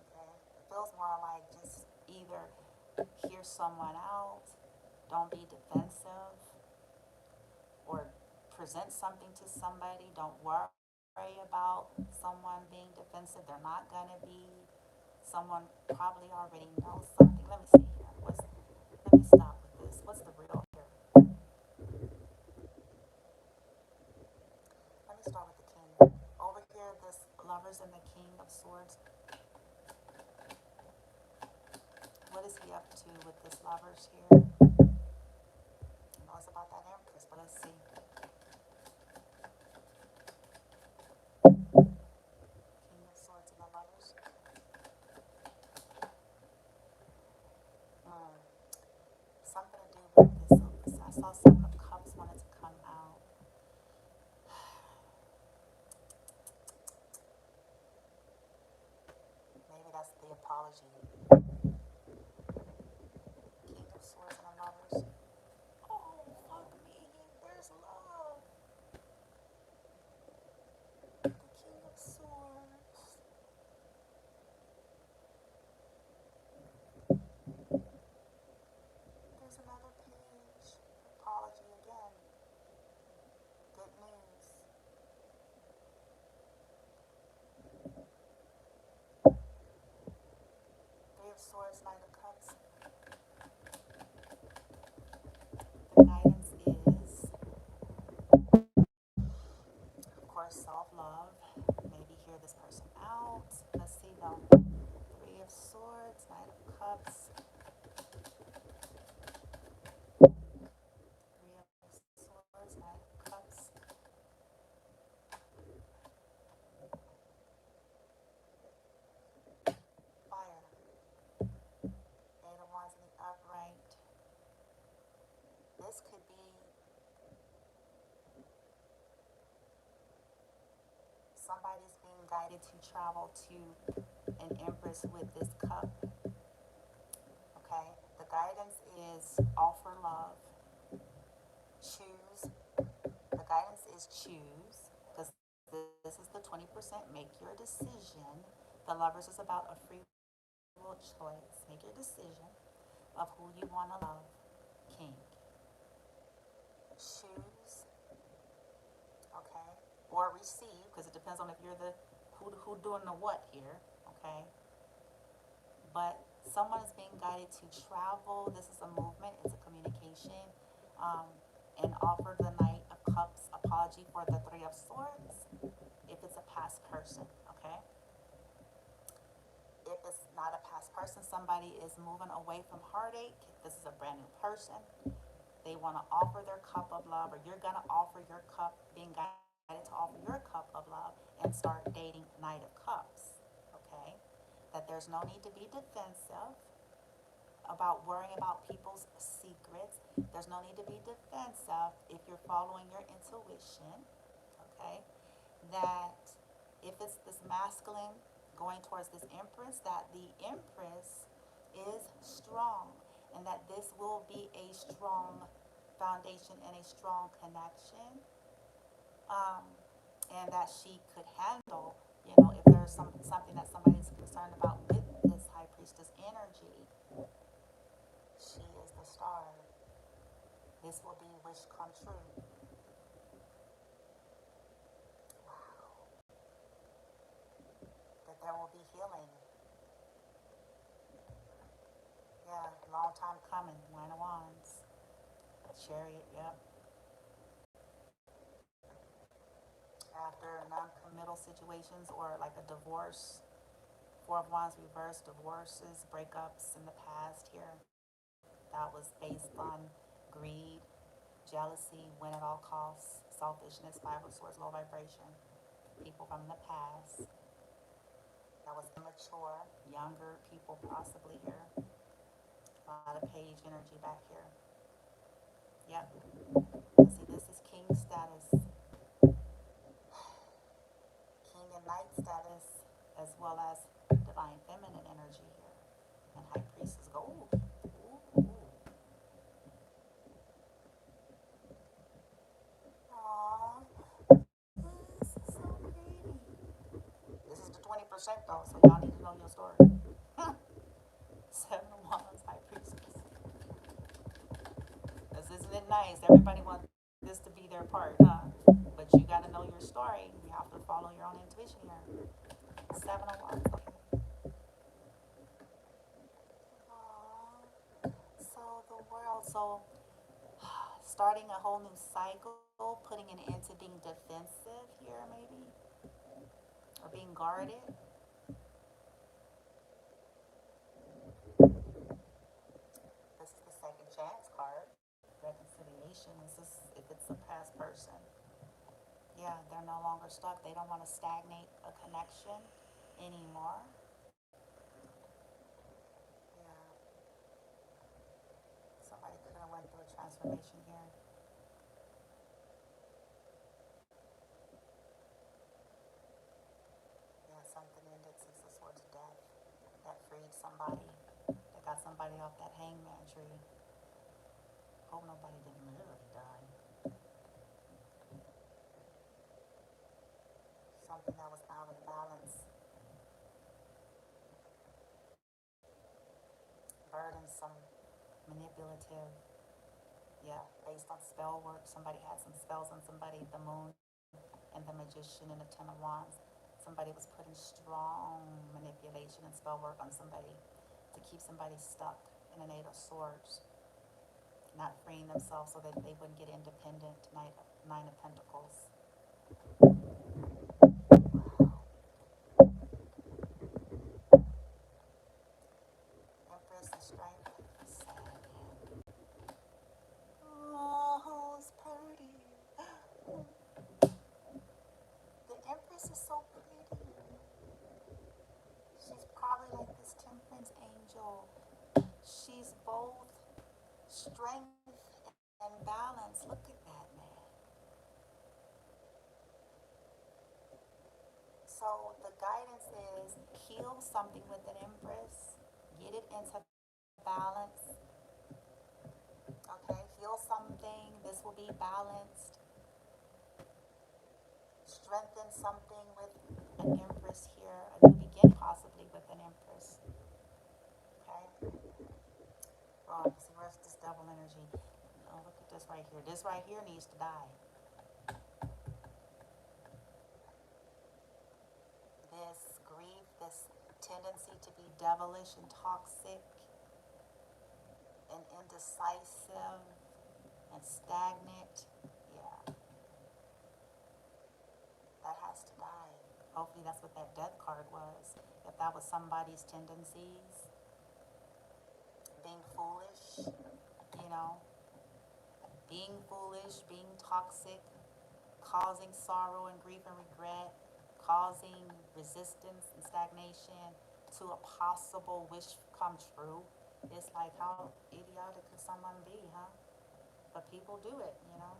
Okay. It feels more like just either hear someone out, don't be defensive, or present something to somebody. Don't worry about someone being defensive. They're not gonna be. Someone probably already knows something. Let me see here. Let me stop with this. What's the real here? Let me start with the king. Over here, this lovers and the king of swords. What is he up to with this lovers here? I know it's about that empress, but let's see. King of swords and the lovers. Hmm. Something to do with this. I saw Seven of Cups wanted to come out. Maybe that's the apology. King of swords and the lovers. Oh, fuck me. There's love. The king of swords. There's another page. Apology again. Good news. Three of swords, knight of cups. The guidance is, of course, self-love. Maybe hear this person out. Let's see though. Three of swords, knight of cups. Three of swords, knight of cups. Fire. Eight of wands in the upright. This could be somebody's being guided to travel to an empress with this cup. Okay, the guidance is offer love, choose. The guidance is choose, because this is the 20%. Make your decision. The lovers is about a free will choice. Make your decision of who you want to love. King. Choose, okay, or receive, because it depends on if you're the who doing the what here. Okay, but someone is being guided to travel. This is a movement, it's a communication, um, and offer the Knight of Cups apology for the Three of Swords if it's a past person, okay? If it's not a past person, somebody is moving away from heartache. This is a brand new person. They want to offer their cup of love, or you're going to offer your cup, being guided to offer your cup of love and start dating Knight of Cups, okay? That there's no need to be defensive. about worrying about people's secrets. There's no need to be defensive if you're following your intuition, okay? That if it's this masculine going towards this empress, that the empress is strong and that this will be a strong foundation and a strong connection, um, and that she could handle, if there's something that somebody's concerned about with this high priestess energy, she is the star. This will be wish come true. Wow. That there will be healing. Yeah, long time coming. Nine of Wands. Chariot, yep. After non-committal situations or like a divorce, Four of Wands reversed, divorces, breakups in the past here. That was based on greed, jealousy, win at all costs, selfishness, Five of Swords, low vibration. People from the past. That was immature, younger people possibly here. A lot of page energy back here. Yep. See, this is king status, king and knight status, as well as divine feminine energy here. And high priestess go, ooh, ooh, ooh. Aww, this is so pretty. This is the 20% though, so y'all need to know your story. Seven of Wands, high priestess. This isn't it nice? Everybody wants this to be their part, huh? But you got to know your story. You have to follow your own intuition here. Seven of Wands. Okay. Aww. So the world. So starting a whole new cycle, putting an end to being defensive here, maybe, or being guarded. This is the second chance card. Reconciliation. This is if it's a past person. Yeah, they're no longer stuck. They don't want to stagnate a connection anymore. Yeah, somebody could have went through a transformation here. Yeah, something ended. Six of Swords, death. That freed somebody. That got somebody off that hangman tree. Hope nobody didn't literally die. Something that was out of balance. Burdensome. Manipulative. Yeah, based on spell work. Somebody had some spells on somebody. The moon and the magician and the Ten of Wands. Somebody was putting strong manipulation and spell work on somebody to keep somebody stuck in an Eight of Swords, not freeing themselves so that they wouldn't get independent. Nine of Pentacles. Empress and Strength. Sad. Oh, it's pretty. The Empress is so pretty. She's probably like this temperance angel. She's both strength and balance. Look at that, man. So the guidance is heal something with an Empress, get it into balance. Okay, heal something. This will be balanced. Strengthen something with an Empress here. A new beginning possibly with an Empress. Okay. Oh, see where's this double energy? Oh, look at this right here. This right here needs to die. This grief, this tendency to be devilish and toxic and indecisive and stagnant. Yeah, that has to die. Hopefully that's what that death card was. If that was somebody's tendencies, being foolish, you know, being foolish, being toxic, causing sorrow and grief and regret, causing resistance and stagnation to a possible wish come true. It's like, how idiotic could someone be, huh? But people do it, you know.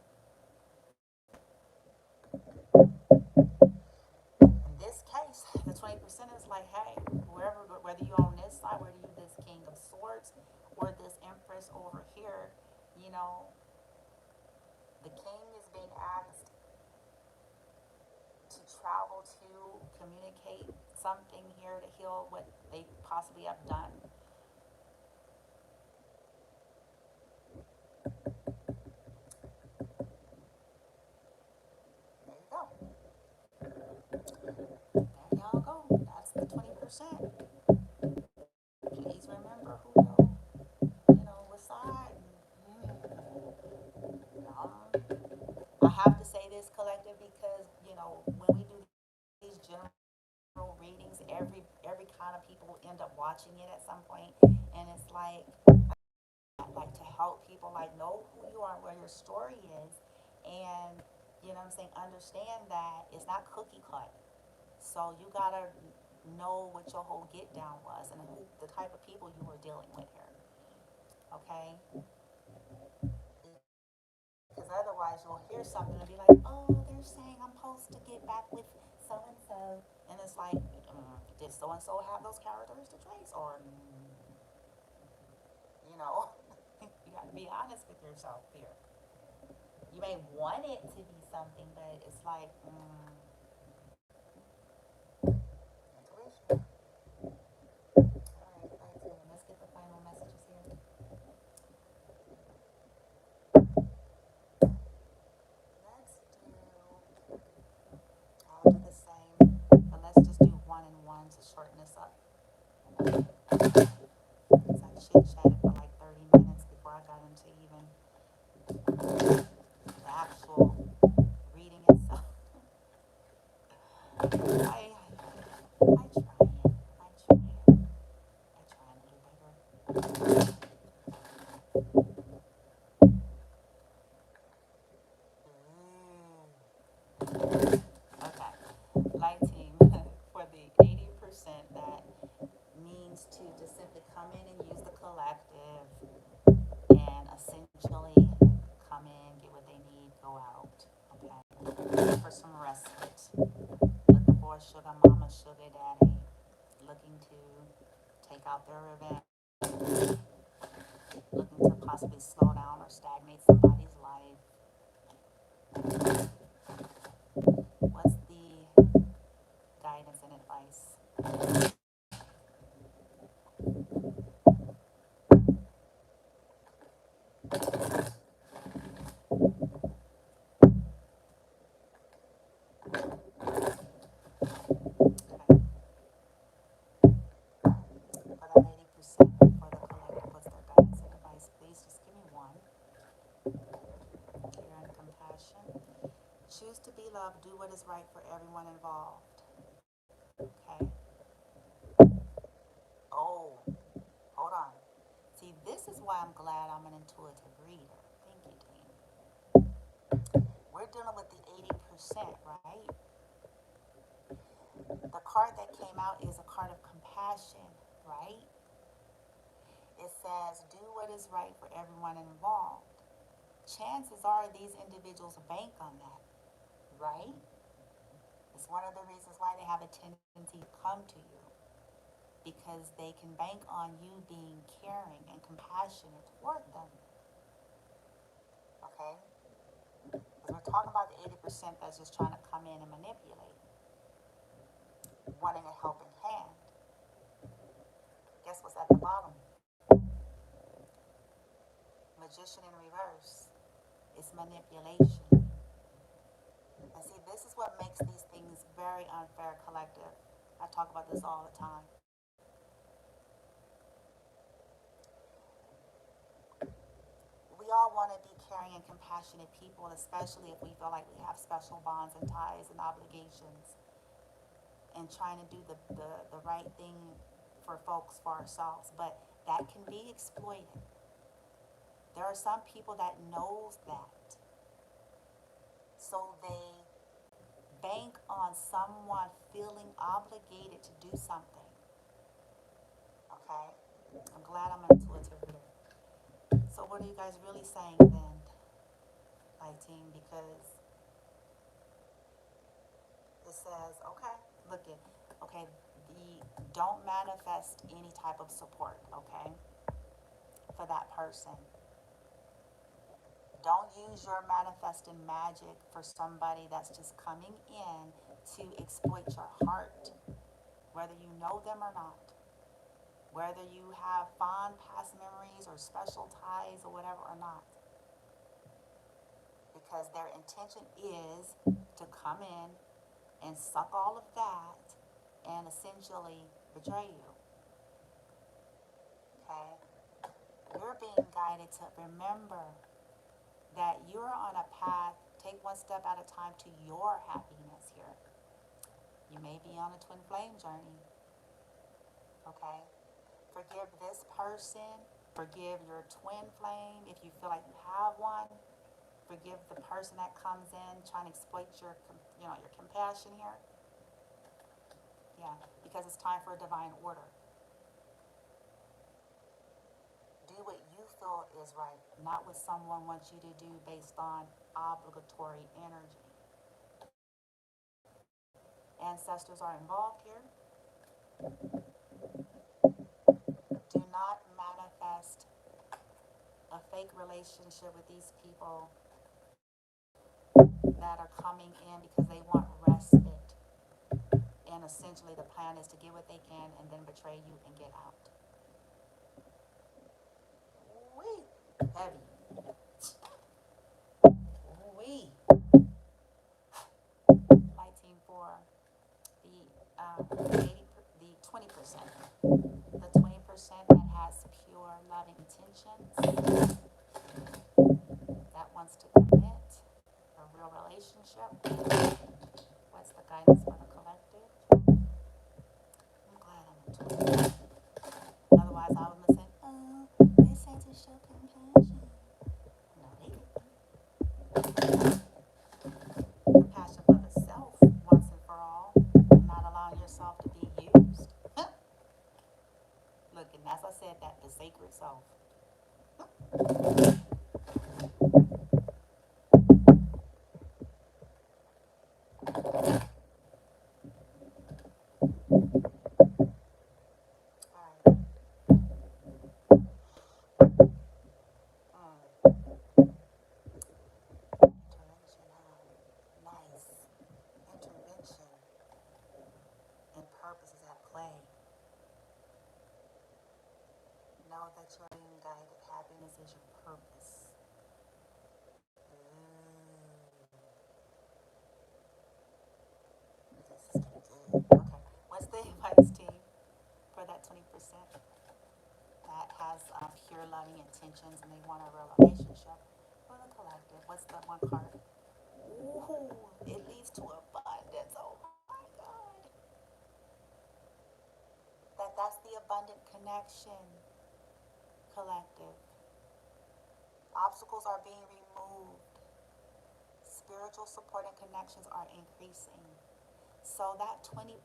In this case, the 20% is like, hey, whoever, whether you on this side, whether you this King of Swords or this Empress over here, you know, the king is being asked to travel to communicate something here to heal what they possibly have done. There you go. There y'all go. That's the 20%. Please remember who what side. I have to say this, collective, because when we do these general readings, every kind of people end up watching it at some point, and it's like to help people like know who you are, where your story is, and what I'm saying, understand that it's not cookie cut. So you gotta know what your whole get down was and who, the type of people you were dealing with here. Okay? Because otherwise you'll hear something and be like, oh, they're saying I'm supposed to get back with so and so. And it's like, did so and so have those characteristic traits? Or, you know, you got to be honest with yourself here. You may want it to be something, but it's like, intuition. All right, let's get the final messages here. Let's do, I'll do the same, but let's just do one and one to shorten this up. Because I chit chatted for like 30 minutes before I got into even the actual reading itself. I, I try it. I try it. I try and do better. Okay. Light team, for the 80% that means to just simply come in and use the collective and essentially come in, get what they need, go out. Okay. For some respite. Looking for a sugar mama, sugar daddy, looking to take out their revenge, looking to possibly slow down or stagnate somebody's life. What's the guidance and advice? Okay. For that 80% for the collective, what's their guidance and advice? Please just give me one. Care and compassion. Choose to be loved. Do what is right for everyone involved. Okay. Oh, hold on. See, this is why I'm glad I'm an intuitive reader. Thank you, Dean. We're dealing with the 80%, right? The card that came out is a card of compassion, right? It says, do what is right for everyone involved. Chances are these individuals bank on that, right? It's one of the reasons why they have a tendency to come to you, because they can bank on you being caring and compassionate toward them, okay? Because we're talking about the 80% that's just trying to come in and manipulate, wanting a helping hand. Guess what's at the bottom? Magician in reverse. It's manipulation. And see, this is what makes these things very unfair, collective. I talk about this all the time. We all want to be caring and compassionate people, especially if we feel like we have special bonds and ties and obligations, and trying to do the right thing for folks, for ourselves. But that can be exploited. There are some people that knows that. So they bank on someone feeling obligated to do something. Okay? I'm glad I'm into what are you guys really saying then, my team? Because it says, okay, look it, okay, don't manifest any type of support, okay, for that person. Don't use your manifesting magic for somebody that's just coming in to exploit your heart, whether you know them or not, whether you have fond past memories or special ties or whatever or not. Because their intention is to come in and suck all of that and essentially betray you. Okay? You're being guided to remember that you're on a path, take one step at a time to your happiness here. You may be on a twin flame journey. Okay? Forgive this person, forgive your twin flame if you feel like you have one. Forgive the person that comes in trying to exploit your compassion here. Yeah, because it's time for a divine order. Do what you feel is right, not what someone wants you to do based on obligatory energy. Ancestors are involved here. Do not manifest a fake relationship with these people that are coming in because they want respite. And essentially the plan is to get what they can and then betray you and get out. Wee. Heavy. Wee. Fighting for the 20%. The 20% that has pure loving intentions, that wants to commit a real relationship. What's the guidance for the collective? I'm glad I'm a 20. Otherwise I would be saying, oh, they said to show compassion. No, they didn't. Compassion for the self once and for all, not allowing yourself to be used. Look, and as I said, that the sacred self. Intervention and purpose is at play. Know that you're being guided. Happiness is your purpose. This is getting good. Okay. What's the advice, team, for that 20% that has pure loving intentions and they want a real relationship? For the collective, what's the one card? Ooh, it leads to abundance. Oh my God. That's the abundant connection, collective. Obstacles are being removed. Spiritual support and connections are increasing. So that 20%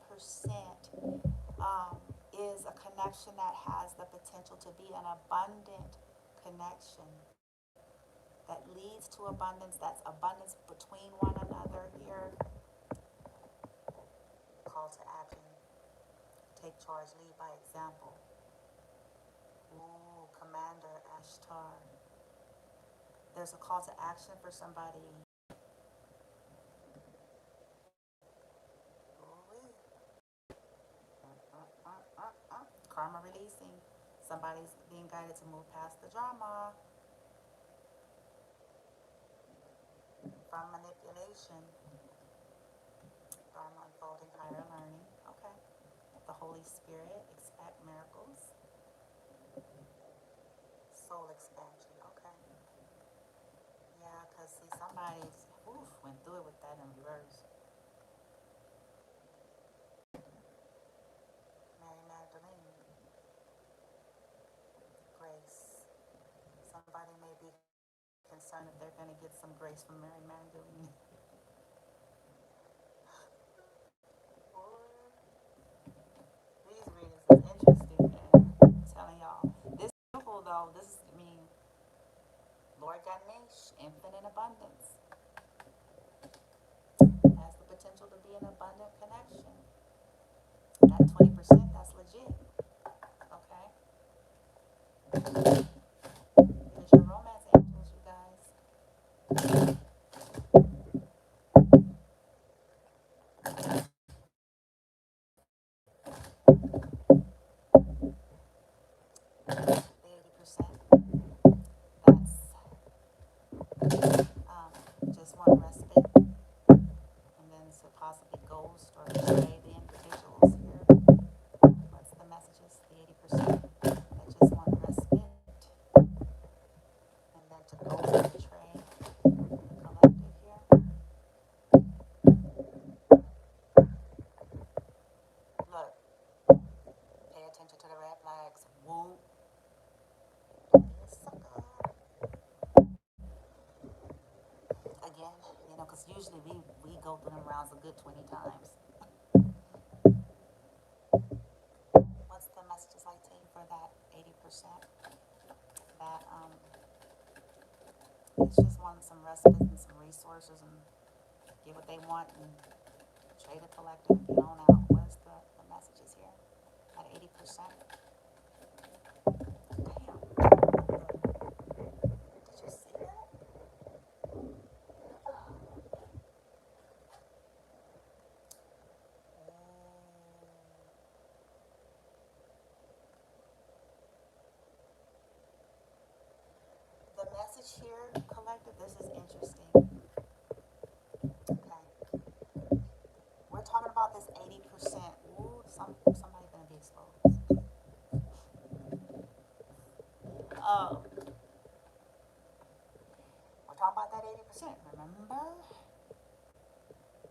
is a connection that has the potential to be an abundant connection that leads to abundance. That's abundance between one another here. Call to action. Take charge, lead by example. Ooh, Commander Ashtar. There's a call to action for somebody. Karma releasing. Somebody's being guided to move past the drama from manipulation. Dharma unfolding, higher learning. Okay. The Holy Spirit, expect miracles. Soul expansion. Okay. Yeah, because see, somebody's went through it with that in reverse. Mary Magdalene. Grace. Somebody may be concerned if they're going to get some grace from Mary Magdalene. These readings is interesting, man. I'm telling y'all. This simple though, this, I mean, Lord Ganesh, infinite abundance, has the potential to be an abundant connection. That 20%, that's legit. Okay? Here's your romance angels, you guys. The 80%, that's just one respite, and then to possibly ghost or betray the individuals here. What's the messages? The 80%, that just want respite, and then to ghost or betray the collective here. Look, pay attention to the red flags. Whoop. Don't be a sucker. Again, because usually we go through them rounds a good 20 times. What's the messages like team for that 80%? That it's just wanting some respite and some resources and get what they want and trade a collective and get on out. What's the messages here? At 80%. Damn. Did you see that? The message here, collective, this is interesting. Okay. We're talking about this 80%. Ooh, somebody gonna be exposed. We're talking about that 80%. Remember?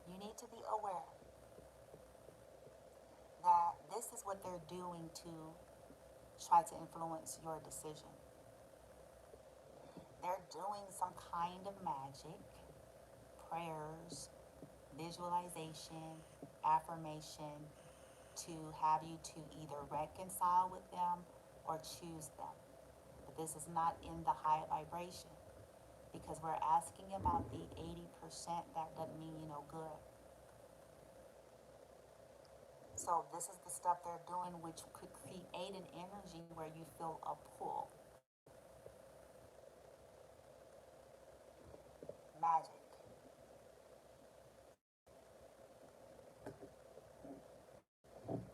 You need to be aware that this is what they're doing to try to influence your decision. They're doing some kind of magic, prayers, visualization, affirmation to have you to either reconcile with them or choose them. But this is not in the high vibration because we're asking about the 80%. That doesn't mean you know good. So this is the stuff they're doing, which could create an energy where you feel a pull. Magic.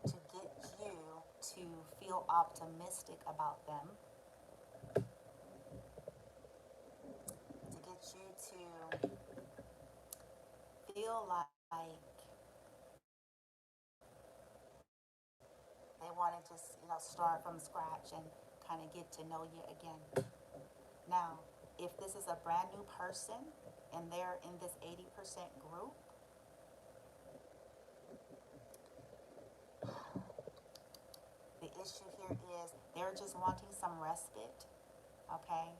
To get you to feel optimistic about them. To get you to feel like they want to just, start from scratch and kind of get to know you again. Now, if this is a brand new person and they're in this 80% group, the issue here is they're just wanting some respite, okay?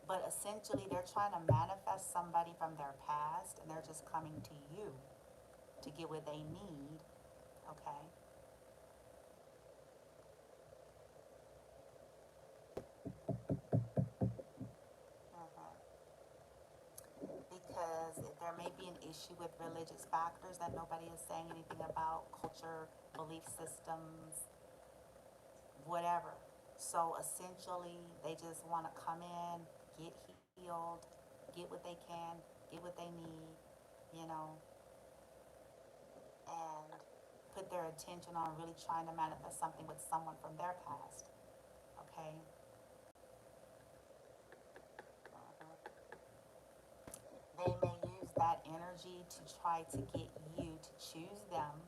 But essentially they're trying to manifest somebody from their past and they're just coming to you to get what they need, okay? Because there may be an issue with religious factors that nobody is saying anything about, culture, belief systems, whatever. So essentially, they just want to come in, get healed, get what they can, get what they need, and put their attention on really trying to manifest something with someone from their past. Okay? They may use that energy to try to get you to choose them.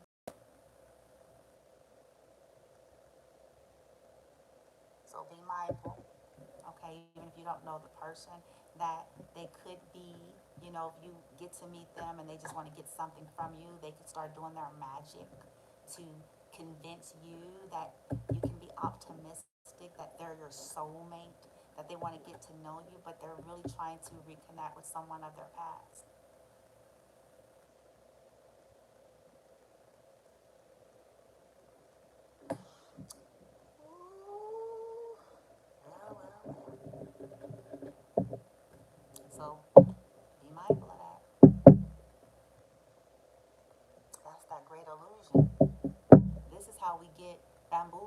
So be mindful, okay, even if you don't know the person, that they could be, if you get to meet them and they just want to get something from you, they could start doing their magic to convince you that you can be optimistic, that they're your soulmate, that they want to get to know you, but they're really trying to reconnect with someone of their past. Ooh. Well.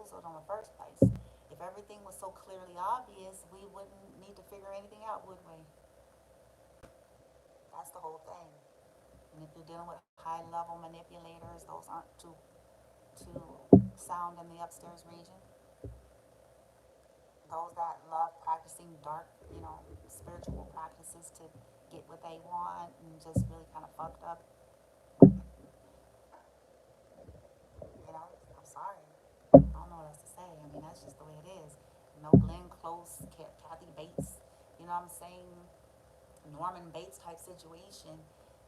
episode in the first place. If everything was so clearly obvious, we wouldn't need to figure anything out, would we? That's the whole thing. And if you're dealing with high level manipulators, those aren't too sound in the upstairs region. Those that love practicing dark, spiritual practices to get what they want and just really kind of fucked up, I'm sorry. I don't know what else to say. I mean, that's just the way it is. Glenn Close, Kathy Bates, what I'm saying? Norman Bates type situation,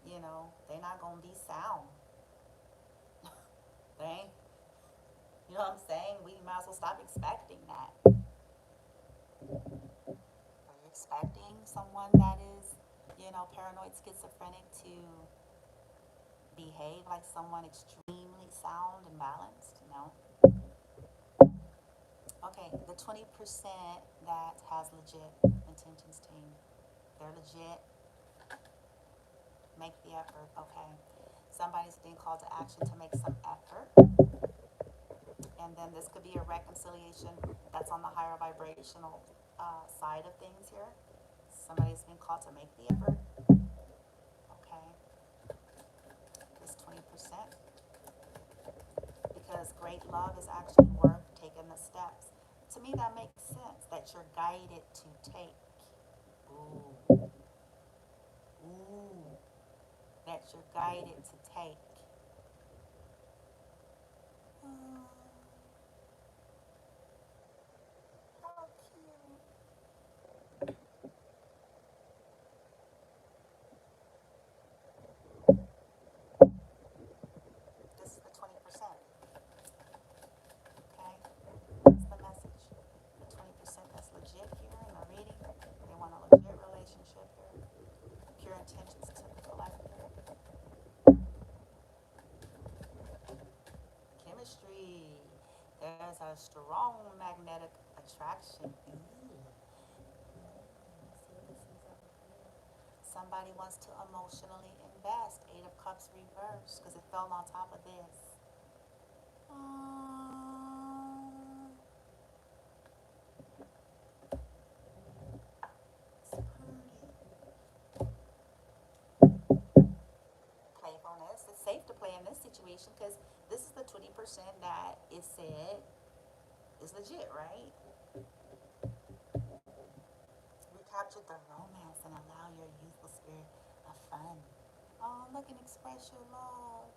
they're not going to be sound. They ain't, what I'm saying? We might as well stop expecting that. Are you expecting someone that is, paranoid schizophrenic to behave like someone extremely sound and balanced? No. Okay, the 20% that has legit intentions, team. They're legit. Make the effort. Okay. Somebody's being called to action to make some effort. And then this could be a reconciliation that's on the higher vibrational side of things here. Somebody's being called to make the effort. Okay. This 20%. Because great love is actually worth taking the steps. To me, that makes sense that you're guided to take. Ooh. Ooh. That you're guided to take. How cute. This is the 20%. Okay? That's the message. The 20% that's legit here in the reading. They want a legit relationship here. Pure intentions to the collector. Chemistry. There's a strong magnetic attraction. Somebody wants to emotionally invest. 8 of Cups reversed because it fell on top of this. Playfulness. It's safe to play in this situation because this is the 20% that is said is legit, right? Recapture the romance and allow your youthful spirit of fun. Oh, look and express your love.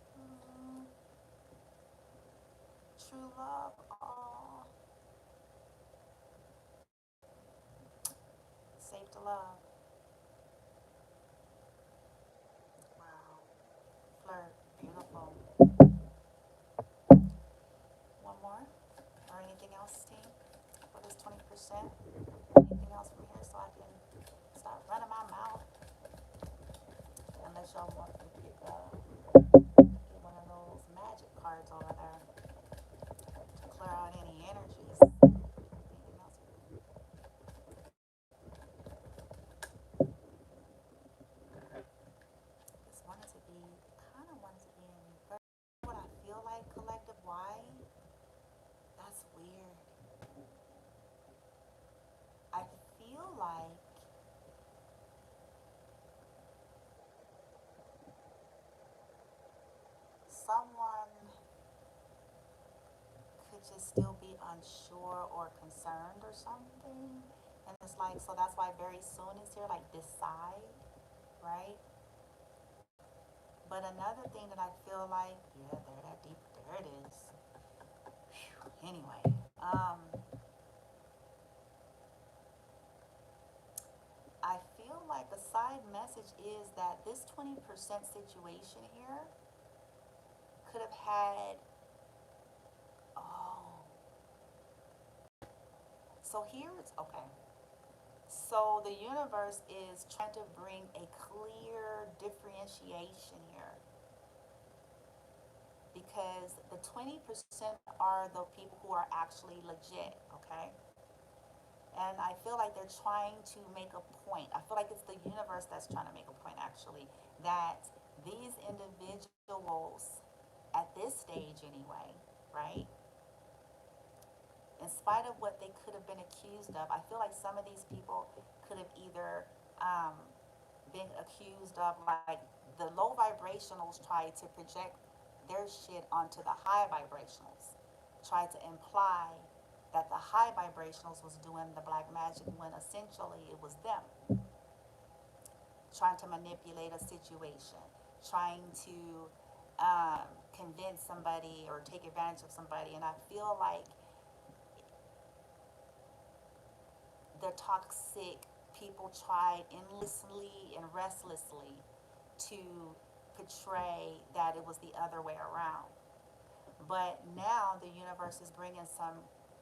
True love. Oh, safe to love. Wow. Flirt. Beautiful. One more? Or anything else, team? For this 20%? Anything else from here so I can start running my mouth? Unless y'all want to get one of those magic cards over there to clear out any energies. Anything else? This wanted to be, kind of wanted to be in reverse. What I feel like, collective, why? That's weird. I feel like someone could just still be unsure or concerned or something. And it's like, so that's why very soon is here, like decide, right? But another thing that I feel like, yeah, there that deep, there it is. Whew. Anyway, I feel like a side message is that this 20% situation here could have had, oh, so here it's okay. So the universe is trying to bring a clear differentiation here because the 20% are the people who are actually legit, okay? And I feel like they're trying to make a point. I feel like it's the universe that's trying to make a point, actually, that these individuals, at this stage anyway, right, in spite of what they could have been accused of. I feel like some of these people could have either um, been accused of, like, the low vibrationals tried to project their shit onto the high vibrationals, tried to imply that the high vibrationals was doing the black magic when essentially it was them trying to manipulate a situation, trying to convince somebody or take advantage of somebody. And I feel like the toxic people tried endlessly and restlessly to portray that it was the other way around. But now the universe is bringing some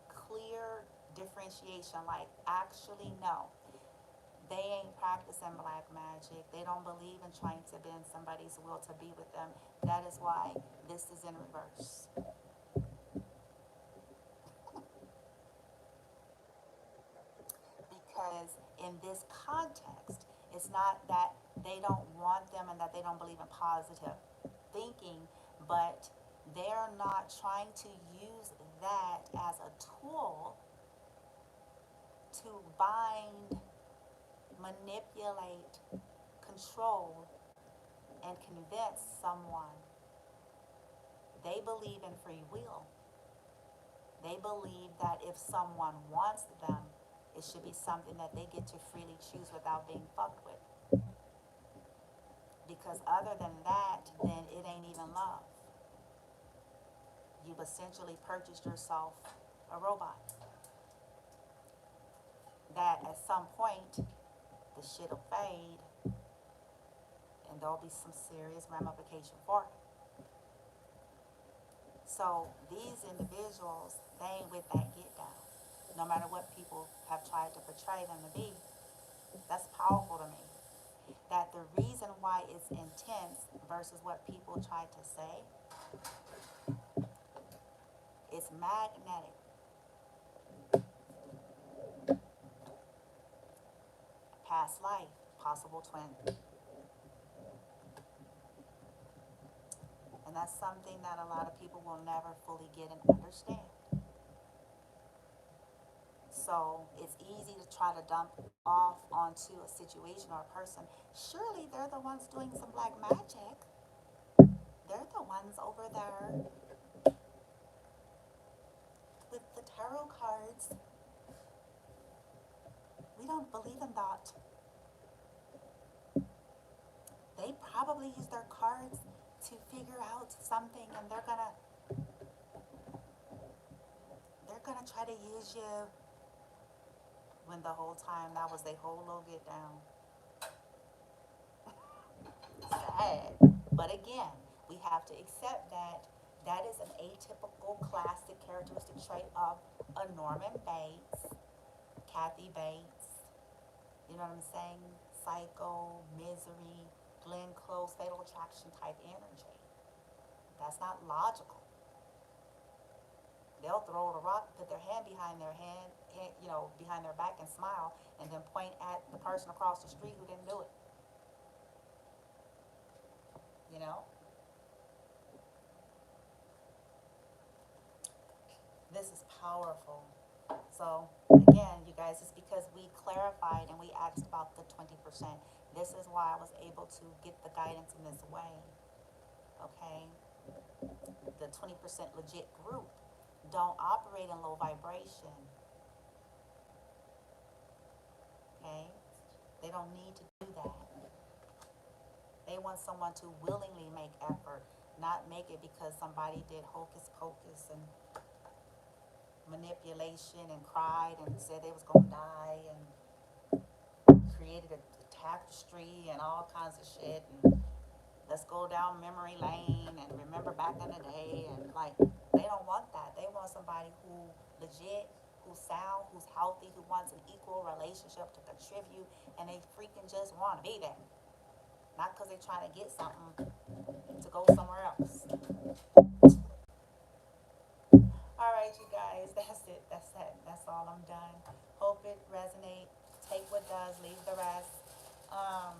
clear differentiation, like, actually, no, they ain't practicing black magic. They don't believe in trying to bend somebody's will to be with them. That is why this is in reverse. Because in this context, it's not that they don't want them and that they don't believe in positive thinking, but they're not trying to use that as a tool to bind, manipulate, control, and convince someone. They believe in free will. They believe that if someone wants them, it should be something that they get to freely choose without being fucked with. Because other than that, then it ain't even love. You've essentially purchased yourself a robot that at some point the shit'll fade and there'll be some serious ramification for it. So these individuals, they ain't with that get down. No matter what people have tried to portray them to be, that's powerful to me. That the reason why it's intense versus what people try to say, it's magnetic. Past life, possible twin. And that's something that a lot of people will never fully get and understand. So it's easy to try to dump off onto a situation or a person. Surely they're the ones doing some black magic. They're the ones over there with the tarot cards. We don't believe in that. They probably use their cards to figure out something, and they're gonna try to use you when the whole time that was their whole little get down. Sad. But again, we have to accept that that is an atypical classic characteristic trait of a Norman Bates, Kathy Bates, you know what I'm saying? Psycho, misery, Glenn Close, fatal attraction type energy. That's not logical. They'll throw the rock, put their hand, behind their back and smile, and then point at the person across the street who didn't do it. You know? This is powerful. So, again, you guys, it's because we clarified and we asked about the 20%. This is why I was able to get the guidance in this way. Okay? The 20% legit group don't operate in low vibration. Okay? They don't need to do that. They want someone to willingly make effort, not make it because somebody did hocus pocus and manipulation and cried and said they was gonna die and created a tapestry and all kinds of shit, and let's go down memory lane and remember back in the day, and like, they don't want that. They want somebody who legit, who's sound, who's healthy, who wants an equal relationship to contribute, and they freaking just want to be there, not because they're trying to get something to go somewhere else. All right, you guys, that's it. That's all. I'm done. Hope it resonates. Take what does, leave the rest. Um,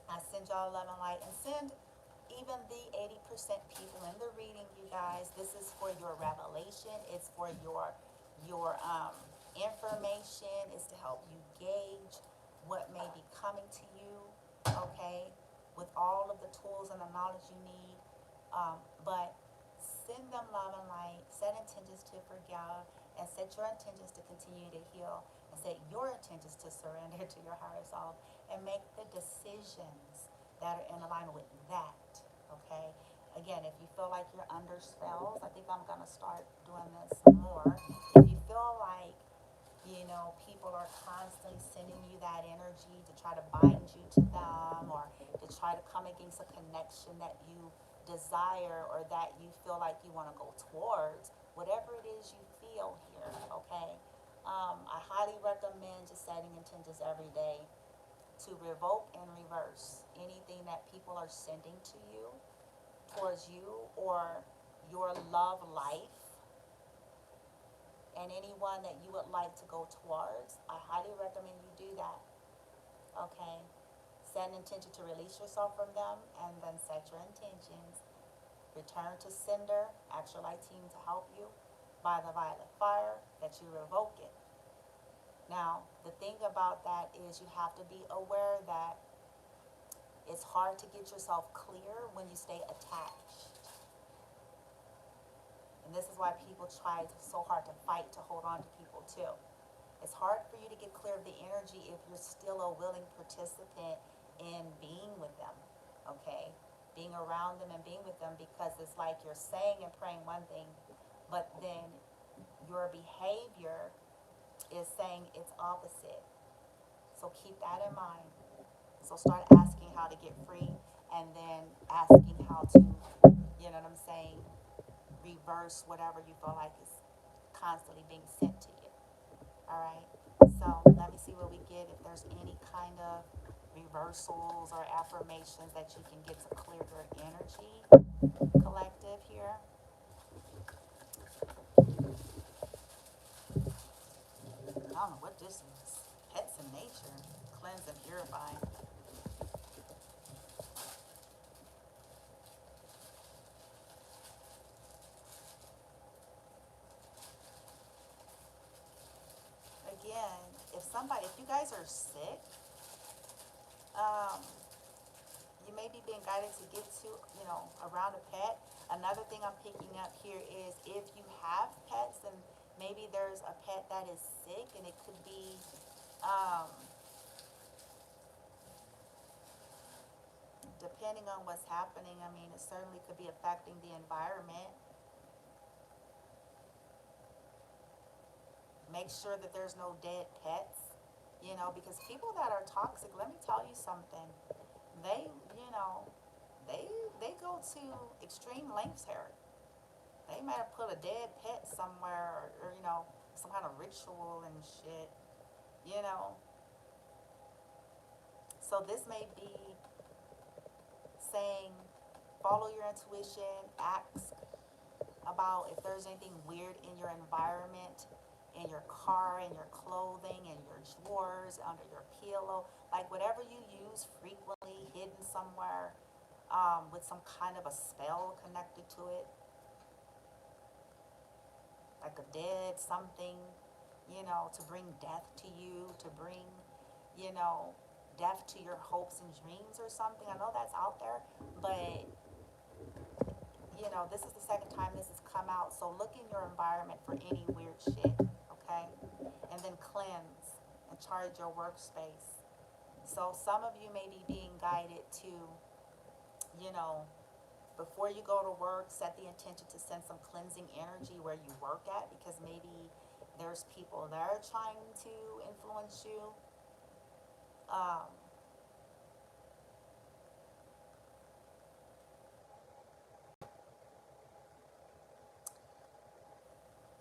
I send y'all love and light, and send even the 80% people in the reading, you guys. This is for your revelation. It's for your your information, is to help you gauge what may be coming to you, okay, with all of the tools and the knowledge you need. But send them love and light, set intentions to forgive, and set your intentions to continue to heal, and set your intentions to surrender to your higher self, and make the decisions that are in alignment with that, okay? Again, if you feel like you're under spells, I think I'm going to start doing this more. If you feel like, people are constantly sending you that energy to try to bind you to them, or to try to come against a connection that you desire, or that you feel like you want to go towards, whatever it is you feel here, okay? I highly recommend just setting intentions every day to revoke and reverse anything that people are sending to you, towards you, or your love life, and anyone that you would like to go towards. I highly recommend you do that, okay? Set an intention to release yourself from them, and then set your intentions. Return to sender, ask your light team to help you by the violet fire, that you revoke it. Now, the thing about that is you have to be aware that it's hard to get yourself clear when you stay attached. And this is why people try so hard to fight to hold on to people too. It's hard for you to get clear of the energy if you're still a willing participant in being with them, okay? Being around them and being with them, because it's like you're saying and praying one thing, but then your behavior is saying it's opposite. So keep that in mind. So start asking how to get free, and then asking how to, you know what I'm saying, reverse whatever you feel like is constantly being sent to you. All right. So let me see what we get, if there's any kind of reversals or affirmations that you can get to clear your energy, collective here. I don't know what this is. Pets in nature. Cleanse and purify. Again, if you guys are sick, um, you may be being guided to get to, around a pet. Another thing I'm picking up here is, if you have pets, and maybe there's a pet that is sick, and it could be, depending on what's happening, I mean, it certainly could be affecting the environment. Make sure that there's no dead pets, because people that are toxic, let me tell you something, they, you know, they they go to extreme lengths here. They might have put a dead pet somewhere, or some kind of ritual and shit, you know. So this may be saying, follow your intuition, ask about if there's anything weird in your environment, in your car, in your clothing, in your drawers, under your pillow, like whatever you use frequently, hidden somewhere, with some kind of a spell connected to it, like a dead something, to bring death to you, to bring, you know, death to your hopes and dreams or something. I know that's out there, but this is the second time this has come out. So look in your environment for any weird shit, okay? And then cleanse and charge your workspace. So some of you may be being guided to, you know, before you go to work, set the intention to send some cleansing energy where you work at, because maybe there's people that are trying to influence you. Um,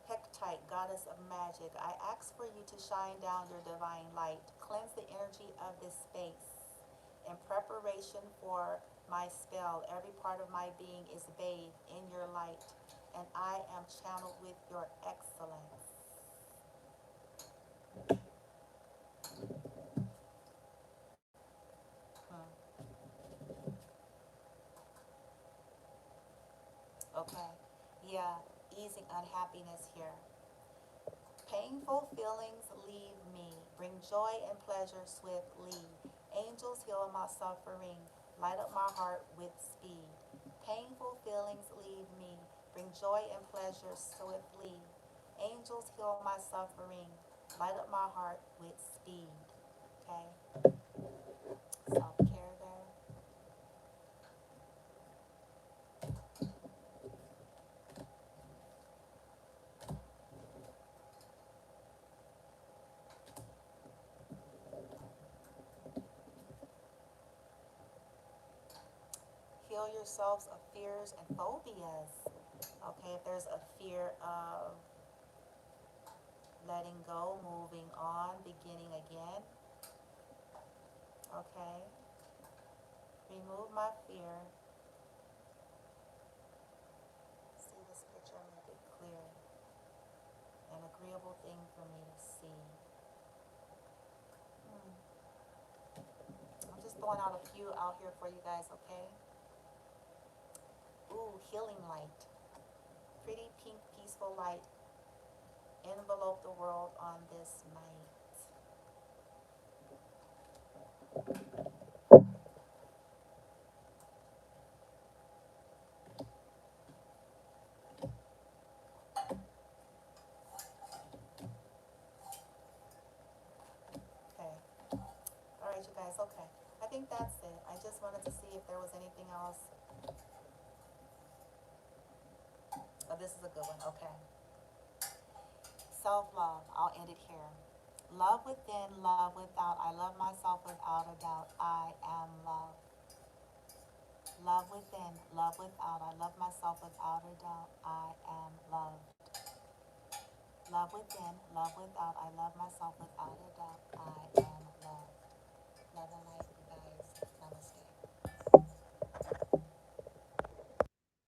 Hecate, goddess of magic, I ask for you to shine down your divine light. Cleanse the energy of this space. In preparation for my spell, every part of my being is bathed in your light, and I am channeled with your excellence. Hmm. Okay. Yeah, easing unhappiness here. Painful feelings leave me, bring joy and pleasure swiftly. Angels heal my suffering, light up my heart with speed. Painful feelings leave me, bring joy and pleasure swiftly. Angels heal my suffering, light up my heart with speed. Okay, self-care there. Heal yourselves of fears and phobias. Okay, if there's a fear of letting go, moving on, beginning again. Okay, remove my fear. See this picture, make it clear. An agreeable thing for me to see. I'm just throwing out a few out here for you guys, okay? Ooh, healing light. Pretty pink, peaceful light envelope the world on this night. Okay. All right, you guys, okay. I think that's it. I just wanted to see if there was anything else. Oh, this is a good one, okay. Self-love, I'll end it here. Love within, love without. I love myself without a doubt. I am love. Love within, love without. I love myself without a doubt. I am loved. Love within, love without. I love myself without a doubt. I